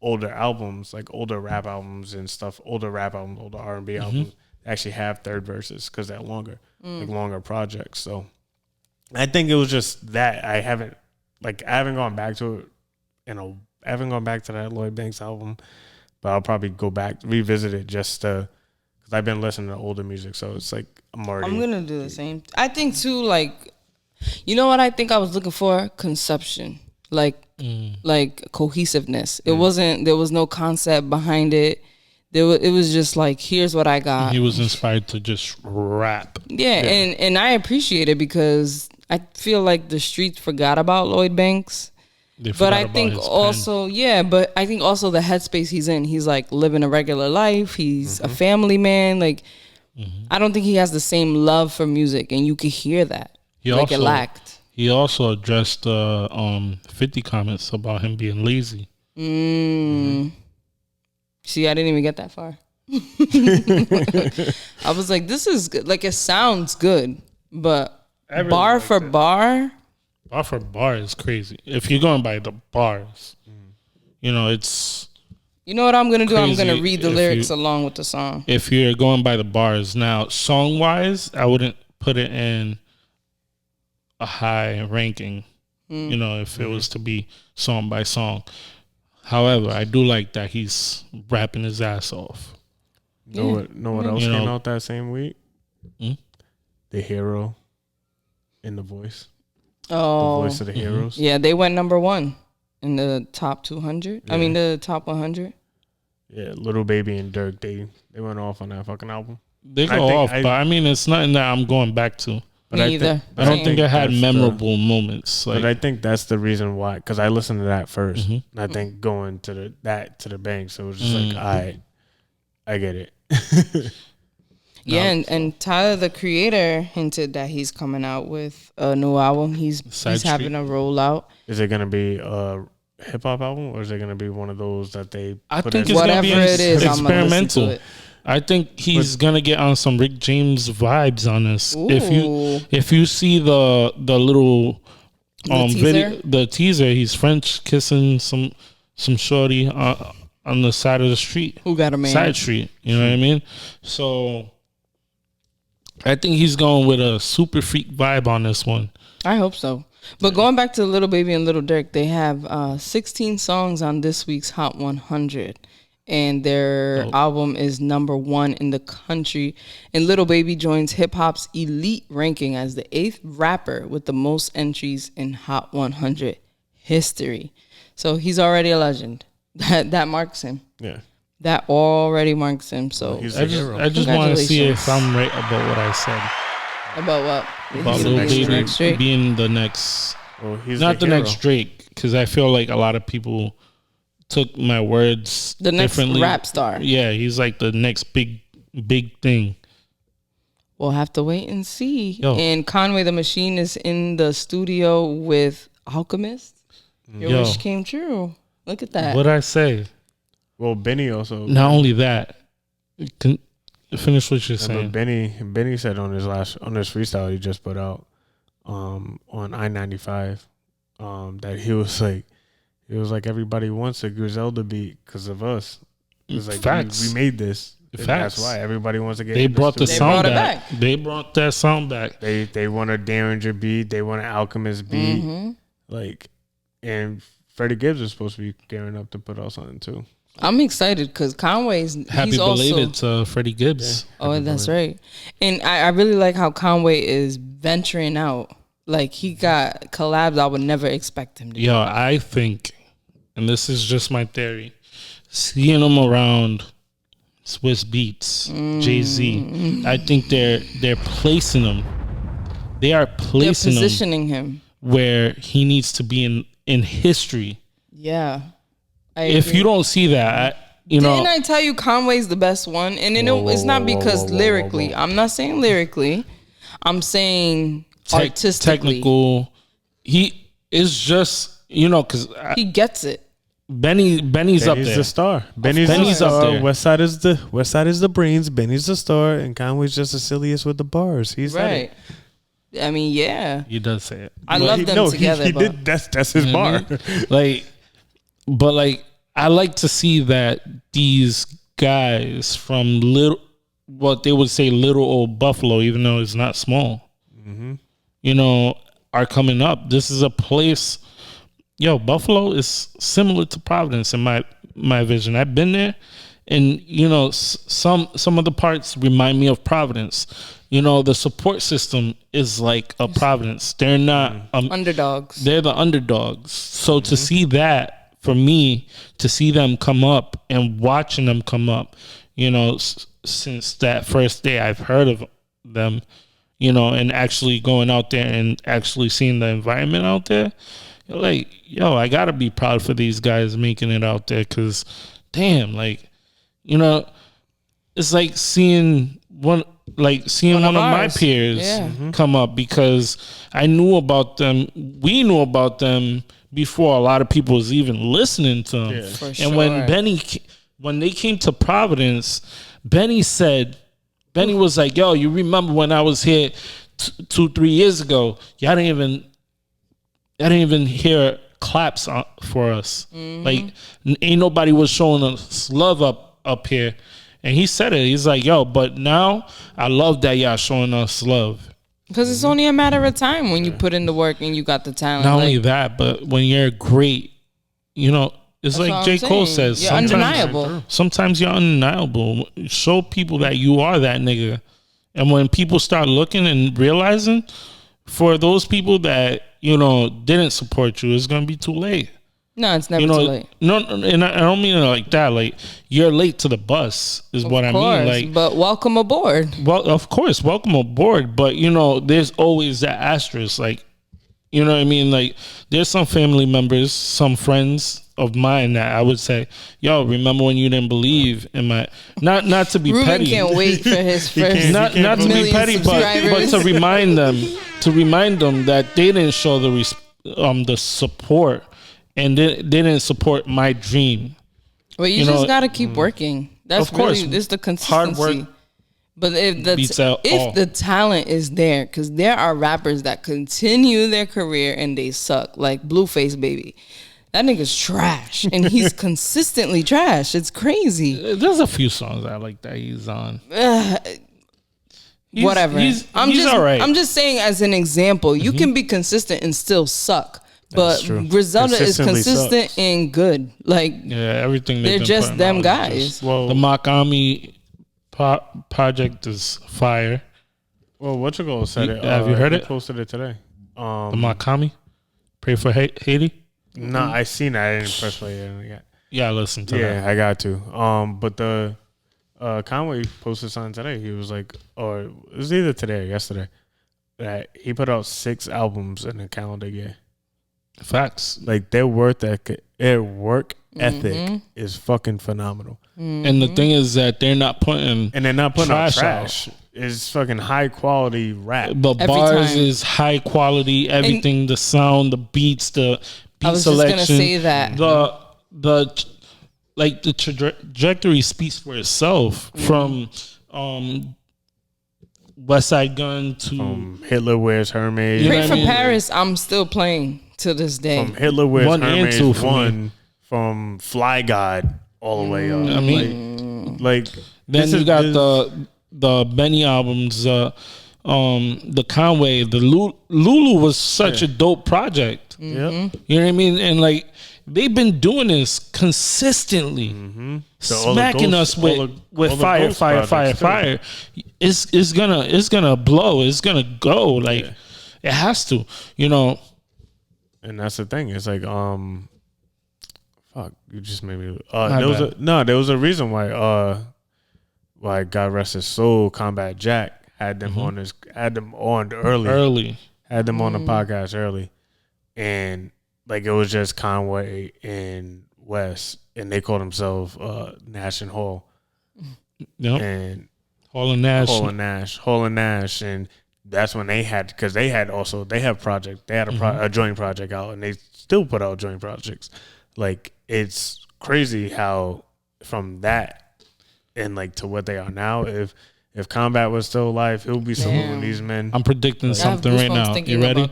older albums, like older rap albums and stuff, older R&B albums actually have third verses because they're longer, like longer projects. So I think it was just that I haven't gone back to it, I haven't gone back to that Lloyd Banks album, but I'll probably go back, revisit it just because I've been listening to older music. So it's like I'm going to do the same. I think too, like, you know what I think I was looking for? Conception. Like cohesiveness. There was no concept behind it. It was just like, here's what I got. He was inspired to just rap. Yeah. And I appreciate it because I feel like the streets forgot about Lloyd Banks. But I think also, but I think also the headspace he's in, he's like living a regular life. He's a family man. Like, I don't think he has the same love for music, and you could hear that. It lacked. He also addressed 50 comments about him being lazy. See, I didn't even get that far. I was like, this is good. Like, it sounds good, but really bar for bar is crazy. If you're going by the bars, it's... You know what I'm going to do? I'm going to read the lyrics along with the song. If you're going by the bars. Now, song-wise, I wouldn't put it in a high ranking, if it was to be song by song. However, I do like that he's rapping his ass off. Know what else came out that same week? The Hero in The Voice. Oh. The Voice of the Heroes. Yeah, they went number 1 in the top 200. Yeah. I mean, the top 100. Yeah, Lil Baby and Dirk, they went off on that fucking album. They go off, but I mean, it's nothing that I'm going back to. But Me either. I don't think it had memorable moments. But I think that's the reason why, because I listened to that first. And I think going to the bank, so it was just like, all right, I get it. And Tyler, the Creator, hinted that he's coming out with a new album. He's having a rollout. Is it going to be a hip hop album, or is it going to be one of those that they? I think it's going to be experimental. I think he's gonna get on some Rick James vibes on this. Ooh. If you see the little video, the teaser, he's French kissing some shorty on the side of the street. Who got a man? Side street. You know what I mean? So I think he's going with a super freak vibe on this one. I hope so. But going back to Lil Baby and Lil Durk, they have 16 songs on this week's Hot 100. And their album is number 1 in the country. And Lil Baby joins hip-hop's elite ranking as the 8th rapper with the most entries in Hot 100 history. So he's already a legend. That marks him. Yeah. That already marks him. So I just want to see if I'm right about what I said. About what? About Lil Baby being the next... Well, he's not the next Drake, because I feel like a lot of people... took my words the next differently. Rap star. Yeah, he's like the next big thing. We'll have to wait and see. And Conway the Machine is in the studio with Alchemist. Your wish came true. Look at that. What'd I say? Well, Benny also. Not only that. Finish what you're saying. Benny said on his freestyle he just put out on I-95 that he was like, it was like everybody wants a Griselda beat because of us. It was like we made this. That's why everybody wants to get. They brought the sound back. They brought that sound back. They want a Derringer beat. They want an Alchemist beat. And Freddie Gibbs is supposed to be gearing up to put out something too. I'm excited because Conway's happy belated to Freddie Gibbs. Yeah, that's right. And I really like how Conway is venturing out. Like he got collabs I would never expect him to. Yo, I think. And this is just my theory. Seeing them around Swiss Beats, Jay-Z, I think they're placing him. They are placing they're positioning him where he needs to be in history. Yeah. If you don't see that, Didn't I tell you Conway's the best one? And it's not because lyrically. I'm not saying lyrically. I'm saying artistically. Technical. He is just, because he gets it. Benny's up there. Benny's the star. Benny's the star. Up there. West Side is the brains. Benny's the star, and Conway's just the silliest with the bars. He's right. I mean, yeah. He does say it. I love them together. He did. That's his bar. I like to see that these guys from what they would say little old Buffalo, even though it's not small, are coming up. This is a place. Buffalo is similar to Providence in my vision. I've been there, and some of the parts remind me of Providence. The support system is like a Providence. They're not underdogs. They're the underdogs. So to see that, for me, to see them come up and watching them come up, since that first day I've heard of them, and actually going out there and actually seeing the environment out there, like, I gotta be proud for these guys making it out there, because damn, it's like seeing one of my peers come up, because I knew about them. We knew about them before a lot of people was even listening to them. For and sure. when they came to Providence, Benny was like, "Yo, you remember when I was here 2-3 years ago? Y'all didn't even hear claps for us. Like, ain't nobody was showing us love up here." And he said it. He's like, "Yo, but now I love that y'all showing us love." Because it's only a matter of time when you put in the work and you got the talent. Not only that, but when you're great, it's like J. Cole says. You're undeniable. Sometimes you're undeniable. Show people that you are that nigga. And when people start looking and realizing, for those people that, didn't support you, it's going to be too late. No, it's never too late. No, and I don't mean it like that. Like, you're late to the bus is what I mean. Like, but welcome aboard. Well, of course, welcome aboard. But there's always that asterisk. Like, you know what I mean? Like, there's some family members, some friends of mine that I would say, "Yo, remember when you didn't believe in my..." Not to be Ruben petty. Can't wait for his first. Not to be petty, but to remind them that they didn't show the support. And they didn't support my dream. Well, you just got to keep working. That's of course, really, it's the consistency. Hard work. But if the talent is there, because there are rappers that continue their career and they suck, like Blueface Baby. That nigga's trash, and he's consistently trash. It's crazy. There's a few songs I like that he's on. Whatever. He's all right. I'm just saying, as an example, you can be consistent and still suck. But Griselda is consistent and good. Like, everything they're just them guys. The Makami project is fire. Well, what you gonna said it? Have you heard it? Posted it today. The Makami, Pray for Haiti. No, I seen that. I didn't press play yet. Yeah, listen to that. Yeah, I got to. But the Conway posted something today. He was like, or it was either today or yesterday, that he put out 6 albums in a calendar year. Facts. Like, their work ethic is fucking phenomenal. And the thing is that they're not putting out trash. It's fucking high quality rap. The bars is high quality. Everything, the sound, the beats, the beat selection. I was just gonna say that the trajectory speaks for itself. From West Side Gun to Hitler Wears Hermes. Pray for Paris. I'm still playing to this day. From Hitler Wears Hermes 1, from Fly God all the way up. I mean, like then you got the Benny albums, the Conway, the Lulu was such a dope project. Yeah, you know what I mean, and like they've been doing this consistently, smacking us with fire. It's gonna blow. It's gonna go. Like it has to, And that's the thing. It's like, fuck, you just made me. There was a reason why God rest his soul, Combat Jack had them on early, had them on the podcast early, and like it was just Conway and West, and they called themselves Nash and Hall, and Hall and Nash, and that's when they had, because they had project, they had a joint project out, and they still put out joint projects. Like, it's crazy how from that and like to what they are now, if Combat was still alive, he'll be saluting these men. I'm predicting something right now. You ready?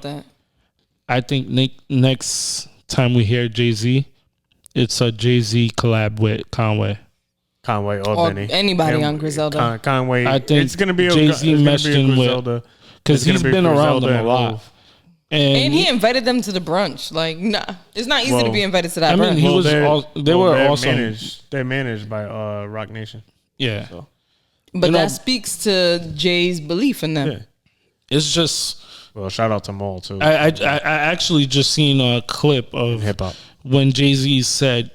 I think next time we hear Jay-Z, it's a Jay-Z collab with Conway. Conway or Benny. Anybody on Griselda. Conway. I think it's gonna be Jay-Z meshed in with, because he's been around them a lot. And he invited them to the brunch. Like, nah, it's not easy to be invited to that brunch. They're managed by Rock Nation. Yeah. So. But that speaks to Jay's belief in them. Yeah. It's just... Well, shout out to Maul, too. I actually just seen a clip of hip-hop when Jay-Z said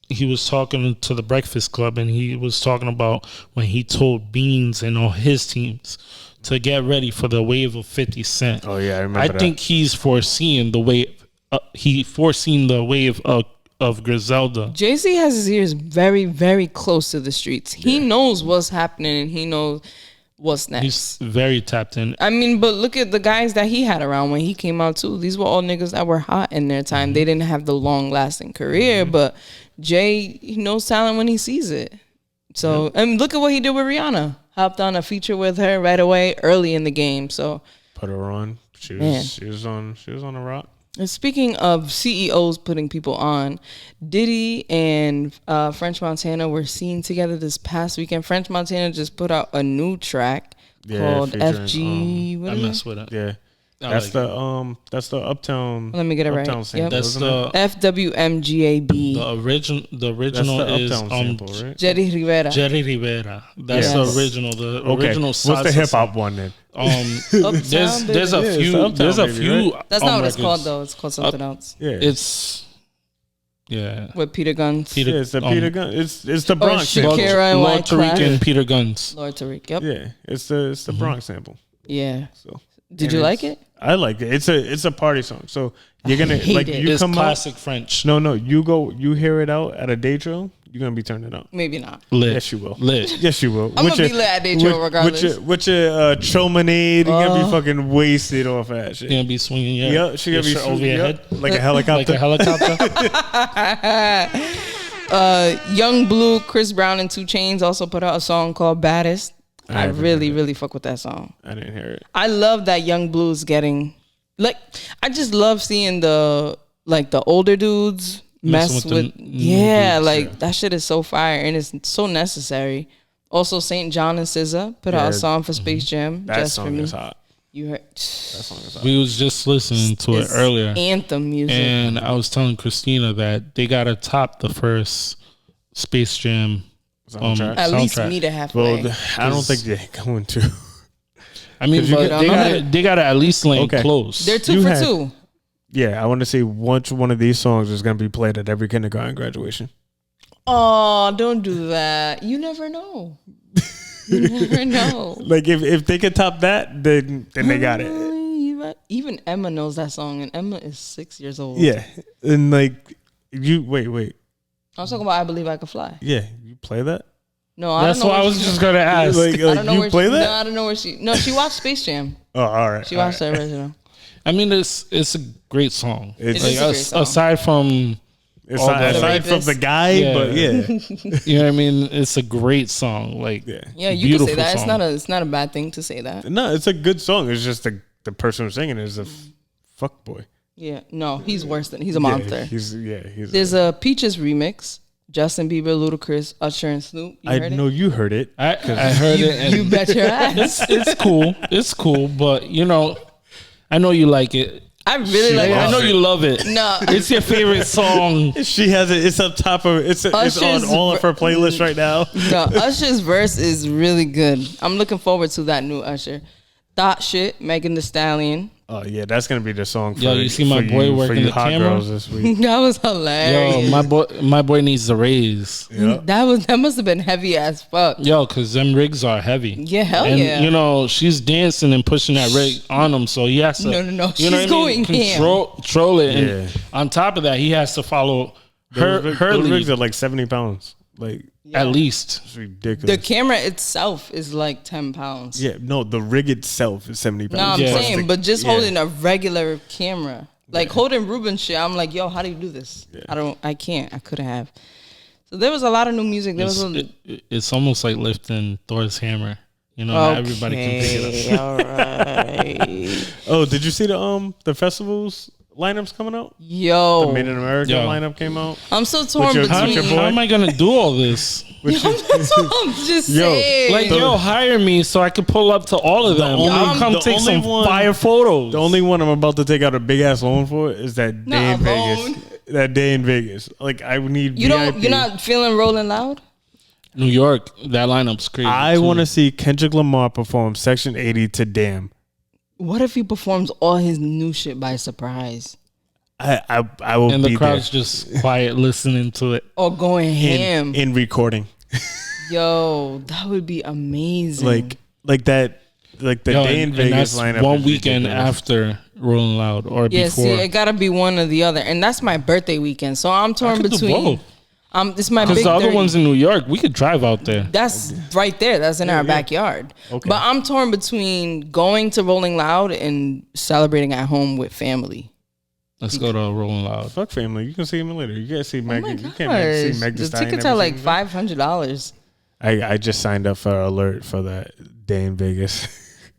he was talking to the Breakfast Club, and he was talking about when he told Beans and all his teams to get ready for the wave of 50 Cent. Oh, yeah, I remember that. I think he's foreseeing the wave. The wave of Griselda. Jay-Z has his ears very, very close to the streets. He knows what's happening, and he knows what's next. He's very tapped in. I mean, but look at the guys that he had around when he came out too. These were all niggas that were hot in their time. They didn't have the long-lasting career, but Jay, he knows talent when he sees it. So, and look at what he did with Rihanna. Hopped on a feature with her right away, early in the game. So put her on. She was on a rock. And speaking of CEOs putting people on, Diddy and French Montana were seen together this past weekend. French Montana just put out a new track called FG. I mess with it. Yeah. That's the Uptown. Let me get it right. Sample, yep. That's the FWMGAB. The original is sample, right? Jerry Rivera. That's the original. The original. What's the hip hop one then? There's a few. There's a few. Right? That's not what it's called though. It's called something else. Yeah. It's with Peter Guns. It's the Peter Guns. It's the Bronx. Shakira and Lord Tariq and Peter Guns. Lord Tariq. Yep. Yeah. It's the Bronx sample. Yeah. So. Did you like it? I like it. It's a party song. So you're gonna It's come classic out, French. No, you hear it out at a day drill. You're gonna be turning out. Maybe not. Lit. Yes, you will. Lit. Yes, you will. I'm gonna be lit at day drill regardless. With your chomonade, you're gonna be fucking wasted off of that shit. You're gonna be swinging. Yeah, she gonna be over your head like a helicopter. Young Blue, Chris Brown, and 2 Chainz also put out a song called "Baddest." I really fuck with that song. I didn't hear it. I love that Young Blue's getting I just love seeing the older dudes mess with that shit is so fire and it's so necessary. Also, St. John and SZA put out a song for Space Jam. That just song for me. is hot. You heard that song is hot. We was just listening to it earlier. Anthem music. And I was telling Christina that they gotta top the first Space Jam at least meet a halfway. Well, I don't think they're going to. I mean, they gotta at least lane close. They're 2 for 2. Yeah, I want to see which one of these songs is going to be played at every kindergarten graduation. Oh, don't do that. You never know. You never know. Like if they could top that, then they got it. Even Emma knows that song, and Emma is 6 years old. Yeah, and wait. I was talking about "I Believe I Could Fly." Yeah, you play that? No, I That's don't know. That's why I was just gonna ask. I don't know you play that? No, I don't know where she. No, she watched Space Jam. Oh, all right. She watched the original. I mean, it's a great song. It's a great song. Aside from the guy, but you know what I mean. It's a great song. Like you can say that. Song. It's not a bad thing to say that. No, it's a good song. It's just the person who's singing is a fuck boy. Yeah, no, he's worse than he's a monster. He's There's a Peaches remix. Justin Bieber, Ludacris, Usher, and Snoop. I know you heard it. I heard it. And you bet your ass. It's cool, but I know you like it. I really like it. I know you love it. No, it's your favorite song. She has it. It's up top of it's on all of her playlists right now. No, Usher's verse is really good. I'm looking forward to that new Usher. Thought Shit, Megan Thee Stallion. Oh yeah, that's gonna be the song. Yo, you see my boy working the camera this week. That was hilarious. Yo, my boy needs a raise. Yep. That must have been heavy as fuck. Yo, cause them rigs are heavy. Yeah, hell yeah. And she's dancing and pushing that rig on him, so he has to. No. She's going control it, and on top of that, he has to follow her lead. Rigs are like 70 pounds, at least. It's ridiculous. The camera itself is like 10 pounds. Yeah, no, the rig itself is 70 pounds. No, I'm saying, but just holding a regular camera, like holding Ruben shit, I'm like, yo, how do you do this? Yeah. I can't. I couldn't have. So there was a lot of new music. It's almost like lifting Thor's hammer. Not everybody can pick it up. All right. Oh, did you see the festivals lineup's coming out. Yo, The Made in America lineup came out. I'm so torn your- between. How am I gonna do all this? That's what I'm just saying. Like, hire me so I can pull up to all of them. I'll come the take some only one- fire photos. The only one I'm about to take out a big ass loan for is that day Not in alone. Vegas. That day in Vegas. Like I would need. You're not feeling Rolling Loud? New York, that lineup's crazy. I want to see Kendrick Lamar perform Section 80 to Damn. What if he performs all his new shit by surprise? I will and be the crowd's there. just quiet listening to it. Or going ham? in recording. Yo, that would be amazing. Like that. Like the day in and Vegas that's lineup. one is weekend ridiculous. after Rolling Loud or yeah, before. see, it gotta be one or the other, and that's my birthday weekend, so I'm torn I could do between. both. This is my Because big the other 30. ones in New York, we could drive out there. That's right there. That's in our backyard. Okay. But I'm torn between going to Rolling Loud and celebrating at home with family. Let's go to Rolling Loud. Fuck family. You can see him later. You can't see Meg. Oh my You can't see Meg Thee the Stallion tickets every are like single day. $500. I just signed up for Alert for that day in Vegas.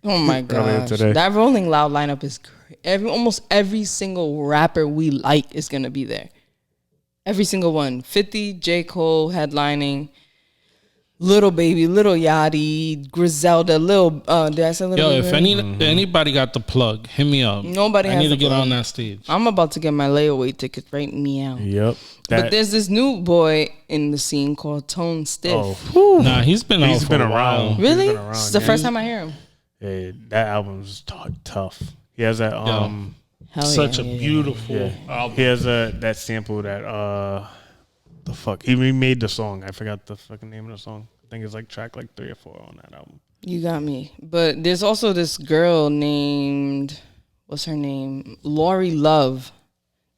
Oh my Earlier gosh, today. that Rolling Loud lineup is almost every single rapper we like is gonna be there. Every single one. 50, J. Cole headlining, Little Baby, Little Yachty, Griselda, did I say Little Yo, Baby? if anybody got the plug, hit me up. Nobody I has need to the get plug. on that stage. I'm about to get my layaway ticket right meow. Yep. But there's this new boy in the scene called Tone Stiff. Nah, he's been He's out for been a while. around. Really? He's been around, This is the yeah. first time I hear him. Yeah, that album's tough. He has that Hell Such yeah, a yeah, beautiful yeah. album. He has that sample that the fuck he remade the song. I forgot the fucking name of the song. I think it's like track like 3 or 4 on that album. You got me. But there's also this girl named, what's her name? Lori Love.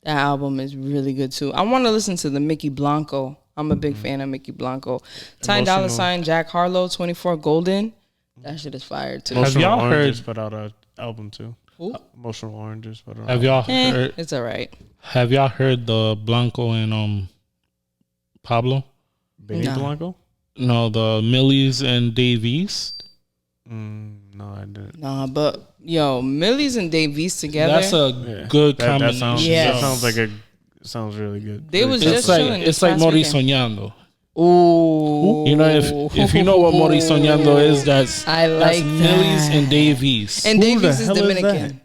That album is really good too. I want to listen to the Mickey Blanco. I'm a big fan of Mickey Blanco. Ty Dolla $ign, Jack Harlow, 24 Golden. That shit is fire too. Have Emotional y'all Oranges heard- put out an album too. Who? Emotional Oranges put out. Have y'all heard? It's all right. Have y'all heard the Blanco and Pablo? Benny Nah. Blanco? No, the Millies and Dave East. No, I didn't. Nah, but yo, Millies and Dave East together. That's a good That combination. sounds. Yes. That sounds like sounds really good. They was Really It's just tough. chilling like this it's like past Mori weekend. Soñando. Ooh. You know, if you know what Mori Soñando is, that's I like that's Millies that. and Dave East. And Who Dave the East is hell is Dominican.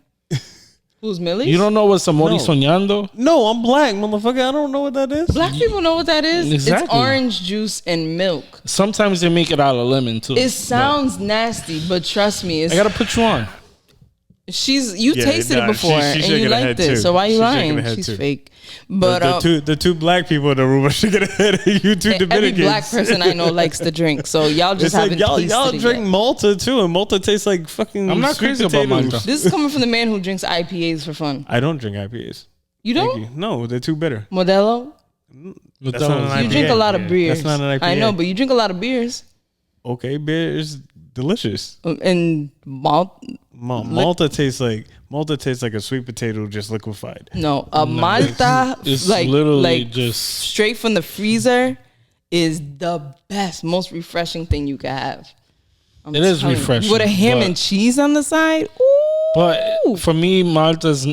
Who's Millies? You don't know what's a Mori No. Soñando? No, I'm black, motherfucker. I don't know what that is. Black people know what that is. It's Exactly. orange juice and milk. Sometimes they make it out of lemon too. It sounds nasty, but trust me, it's I gotta put you on. you Yeah, tasted nah, it before she and shaking you her liked head it. too. So why are you She's shaking her lying? head She's too. fake. But The two black people in the room are shaking their head. You two every Dominicans. black person I know likes to drink. So y'all just It's like haven't y'all tasted it drink yet. Malta too, and Malta tastes like fucking. I'm not sweet crazy about potatoes. Malta. This is coming from the man who drinks IPAs for fun. I don't drink IPAs. You Thank don't? you. No, they're too bitter. Modelo? That's not an You IPA. drink a lot of Yeah. beers. That's not an I IPA. know, but you drink a lot of beers. Okay, beer is delicious. And malt. Malta tastes like a sweet potato just liquefied. No, a Malta, it's like literally just- straight from the freezer, is the best, most refreshing thing you can have. It is telling you. refreshing, with a ham but- and cheese on the side. Ooh. But for me, Malta's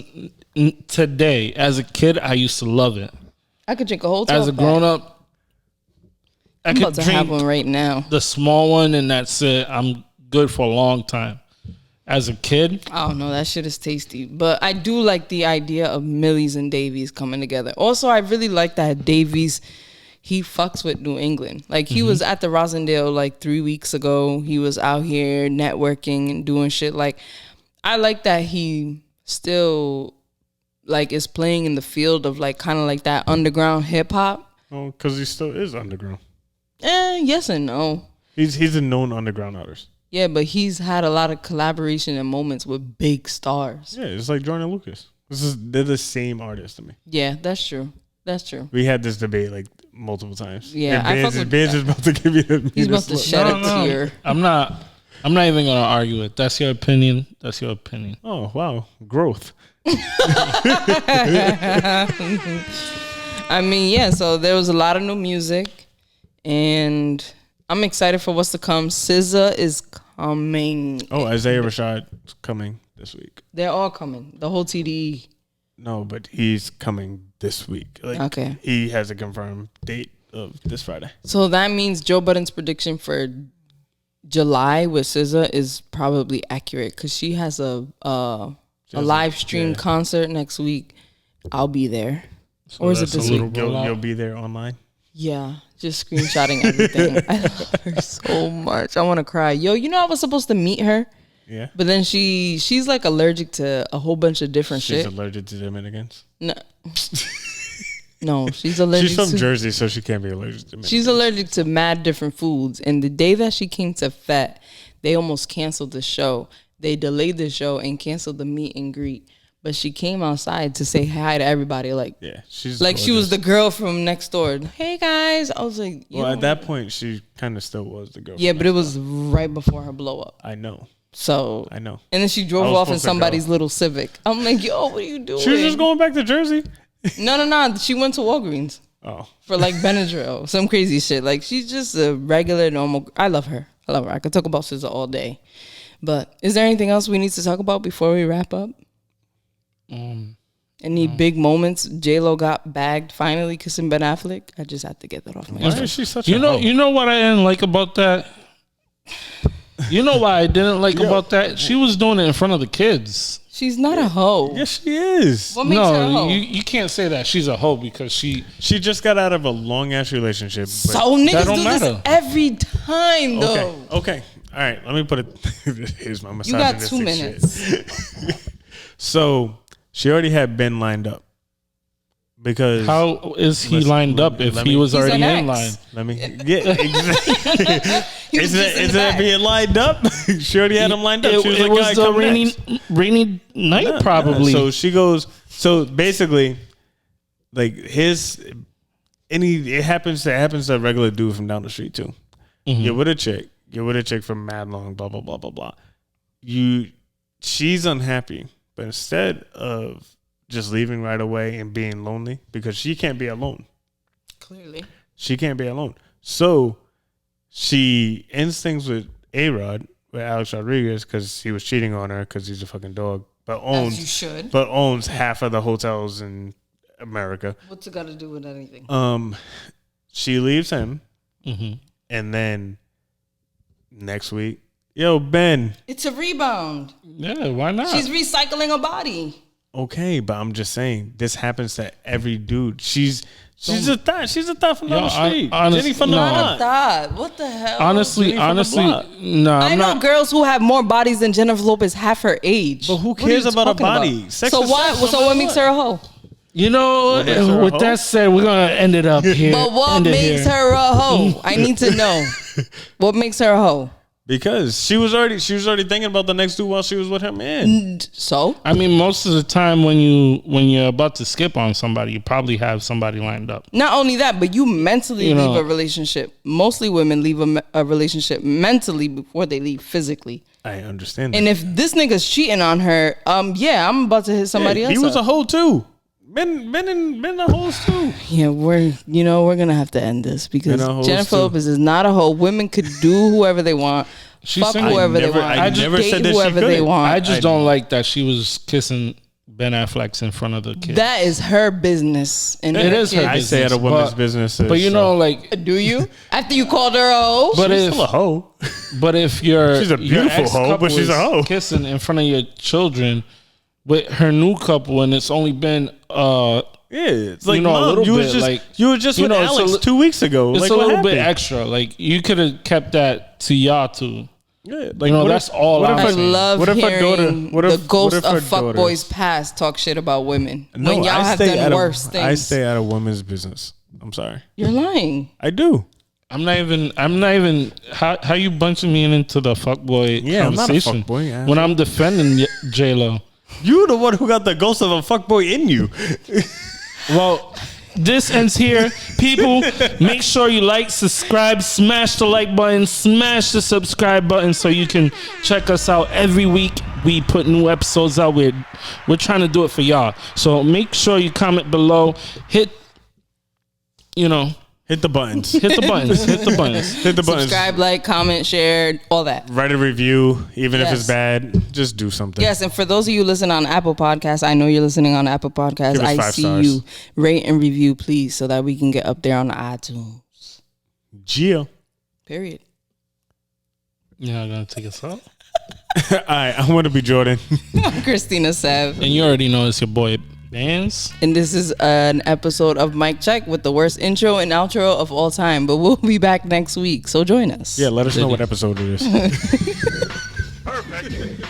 today. As a kid, I used to love it. I could drink a whole 12 As a grown up, I I'm could about to have drink one right now. the small one, and that's it. I'm good for a long time. As a kid, I don't know. That shit is tasty. But I do like the idea of Millies and Davies coming together. Also, I really like that Davies, he fucks with New England. Like, he was at the Rosendale like 3 weeks ago. He was out here networking and doing shit. Like, I like that he still, like, is playing in the field of, like, kind of like that underground hip-hop. Oh, because he still is underground. Yes and no. He's a known underground artist. Yeah, but he's had a lot of collaboration and moments with big stars. Yeah, it's like Jordan Lucas. They're the same artist to me. Yeah, that's true. That's true. We had this debate like multiple times. Yeah, and I Banz fuck with Banz is about to give you. He's about to shed a tear. I'm not even gonna argue it. That's your opinion. That's your opinion. Oh wow, growth. I mean, yeah, so there was a lot of new music, and I'm excited for what's to come. SZA is coming. Oh, Isaiah Rashad coming this week. They're all coming. The whole TDE. No, but he's coming this week. Like, Okay. He has a confirmed date of this Friday. So that means Joe Budden's prediction for July with SZA is probably accurate because she has a live stream concert next week. I'll be there. So or is it this week? You'll be there online? Yeah, just screenshotting everything. I love her so much. I want to cry. Yo, you know I was supposed to meet her? Yeah. But then she's like allergic to a whole bunch of different shit. She's allergic to Dominicans? No. No, she's allergic She's from Jersey, so she can't be allergic to Dominicans. She's allergic to mad different foods. And the day that she came to FET, they almost canceled the show. They delayed the show and canceled the meet and greet. But she came outside to say hi to everybody. Like, yeah, she's like gorgeous. she was the girl from next door. Hey, guys. I was like, well, at that point, she kind of still was the girl. Yeah, but it was right before her blow up. I know. So I know. And then she drove off in somebody's little Civic. I'm like, yo, what are you doing? She was just going back to Jersey. No. She went to Walgreens. Oh. For like Benadryl, some crazy shit. Like she's just a regular, normal. I love her. I could talk about SZA all day. But is there anything else we need to talk about before we wrap up? Any big moments? J-Lo got bagged finally kissing Ben Affleck. I just had to get that off my chest. Why is she such You know what I didn't like about that? You know why I didn't like about that? She was doing it in front of the kids. She's not a hoe. Yes, she is. What makes her a hoe? You can't say that she's a hoe because she just got out of a long ass relationship. So niggas do this every time though. Okay. All right. Let me put it. Here's my You got misogynistic 2 minutes. shit. So she already had Ben lined up. Because how is he lined up if he was already in line? Let me exactly. Isn't that being lined up? She already had him lined up. She was it like, was a rainy night, probably. So she goes. So basically, like it happens to a regular dude from down the street too. Mm-hmm. You're with a chick from mad long, blah blah blah blah blah. She's unhappy, but instead of just leaving right away and being lonely, because she can't be alone. Clearly. She can't be alone. So she ends things with A-Rod, with Alex Rodriguez, because he was cheating on her because he's a fucking dog. But owns half of the hotels in America. What's it got to do with anything? She leaves him, and then next week, yo, Ben. It's a rebound. Yeah, why not? She's recycling her body. Okay, but I'm just saying this happens to every dude. She's a thought. She's a thought from down the street. Jenny from the block. What the hell? Honestly, no. I know girls who have more bodies than Jennifer Lopez half her age. But who cares about a body? So what makes her a hoe? You know, with that said, we're gonna end it up here. But what makes her a hoe? I need to know. What makes her a hoe? Because she was already thinking about the next dude while she was with her man. So I mean, most of the time when you're about to skip on somebody, you probably have somebody lined up. Not only that, but you mentally leave a relationship. Mostly women leave a relationship mentally before they leave physically. I understand that. And if this nigga's cheating on her, yeah, I'm about to hit somebody else. He was a hoe too. Men are hoes too. Yeah, we're gonna have to end this because Jennifer Lopez is not a hoe. Women could do whoever they want. Fuck whoever they want. I never said that whoever she they want. I just don't like that she was kissing Ben Affleck in front of the kids. That is her business. And it is her business. I say at a woman's business. But you know, like, do you? After you called her a hoe? But she's still a hoe. But if she's a beautiful hoe, but she's a hoe. Kissing in front of your children with her new couple, and it's only been it's like, a Mom, little you were just with Alex 2 weeks ago. It's like, a little happened? bit extra. Like, you could have kept that to y'all two. Yeah, like, that's all I'm saying. I love hearing the ghost of fuckboys past talk shit about women. No, when y'all have done worse things. I stay out of women's business. I'm sorry. You're lying. I do. I'm not even. How you bunching me into the fuckboy conversation? I'm not a fuckboy. When I'm defending J-Lo. You're the one who got the ghost of a fuckboy in you. Well, this ends here. People, make sure you like, subscribe, smash the like button, smash the subscribe button so you can check us out every week. We put new episodes out. We're trying to do it for y'all. So make sure you comment below. Hit, Hit the buttons. Hit the buttons. Hit the buttons. Hit the buttons. Subscribe, like, comment, share, all that. Write a review, even if it's bad. Just do something. Yes, and for those of you listening on Apple Podcasts, I know you're listening on Apple Podcasts. Give us I 5 see stars. you. Rate and review, please, so that we can get up there on the iTunes. Gio. Period. You're not gonna take us out. All right, I want to be Jordan. I'm Christina Sev. And you already know it's your boy Banz. And this is an episode of Mic Check with the worst intro and outro of all time. But we'll be back next week, so join us. Yeah, let us know what episode it is. Perfect.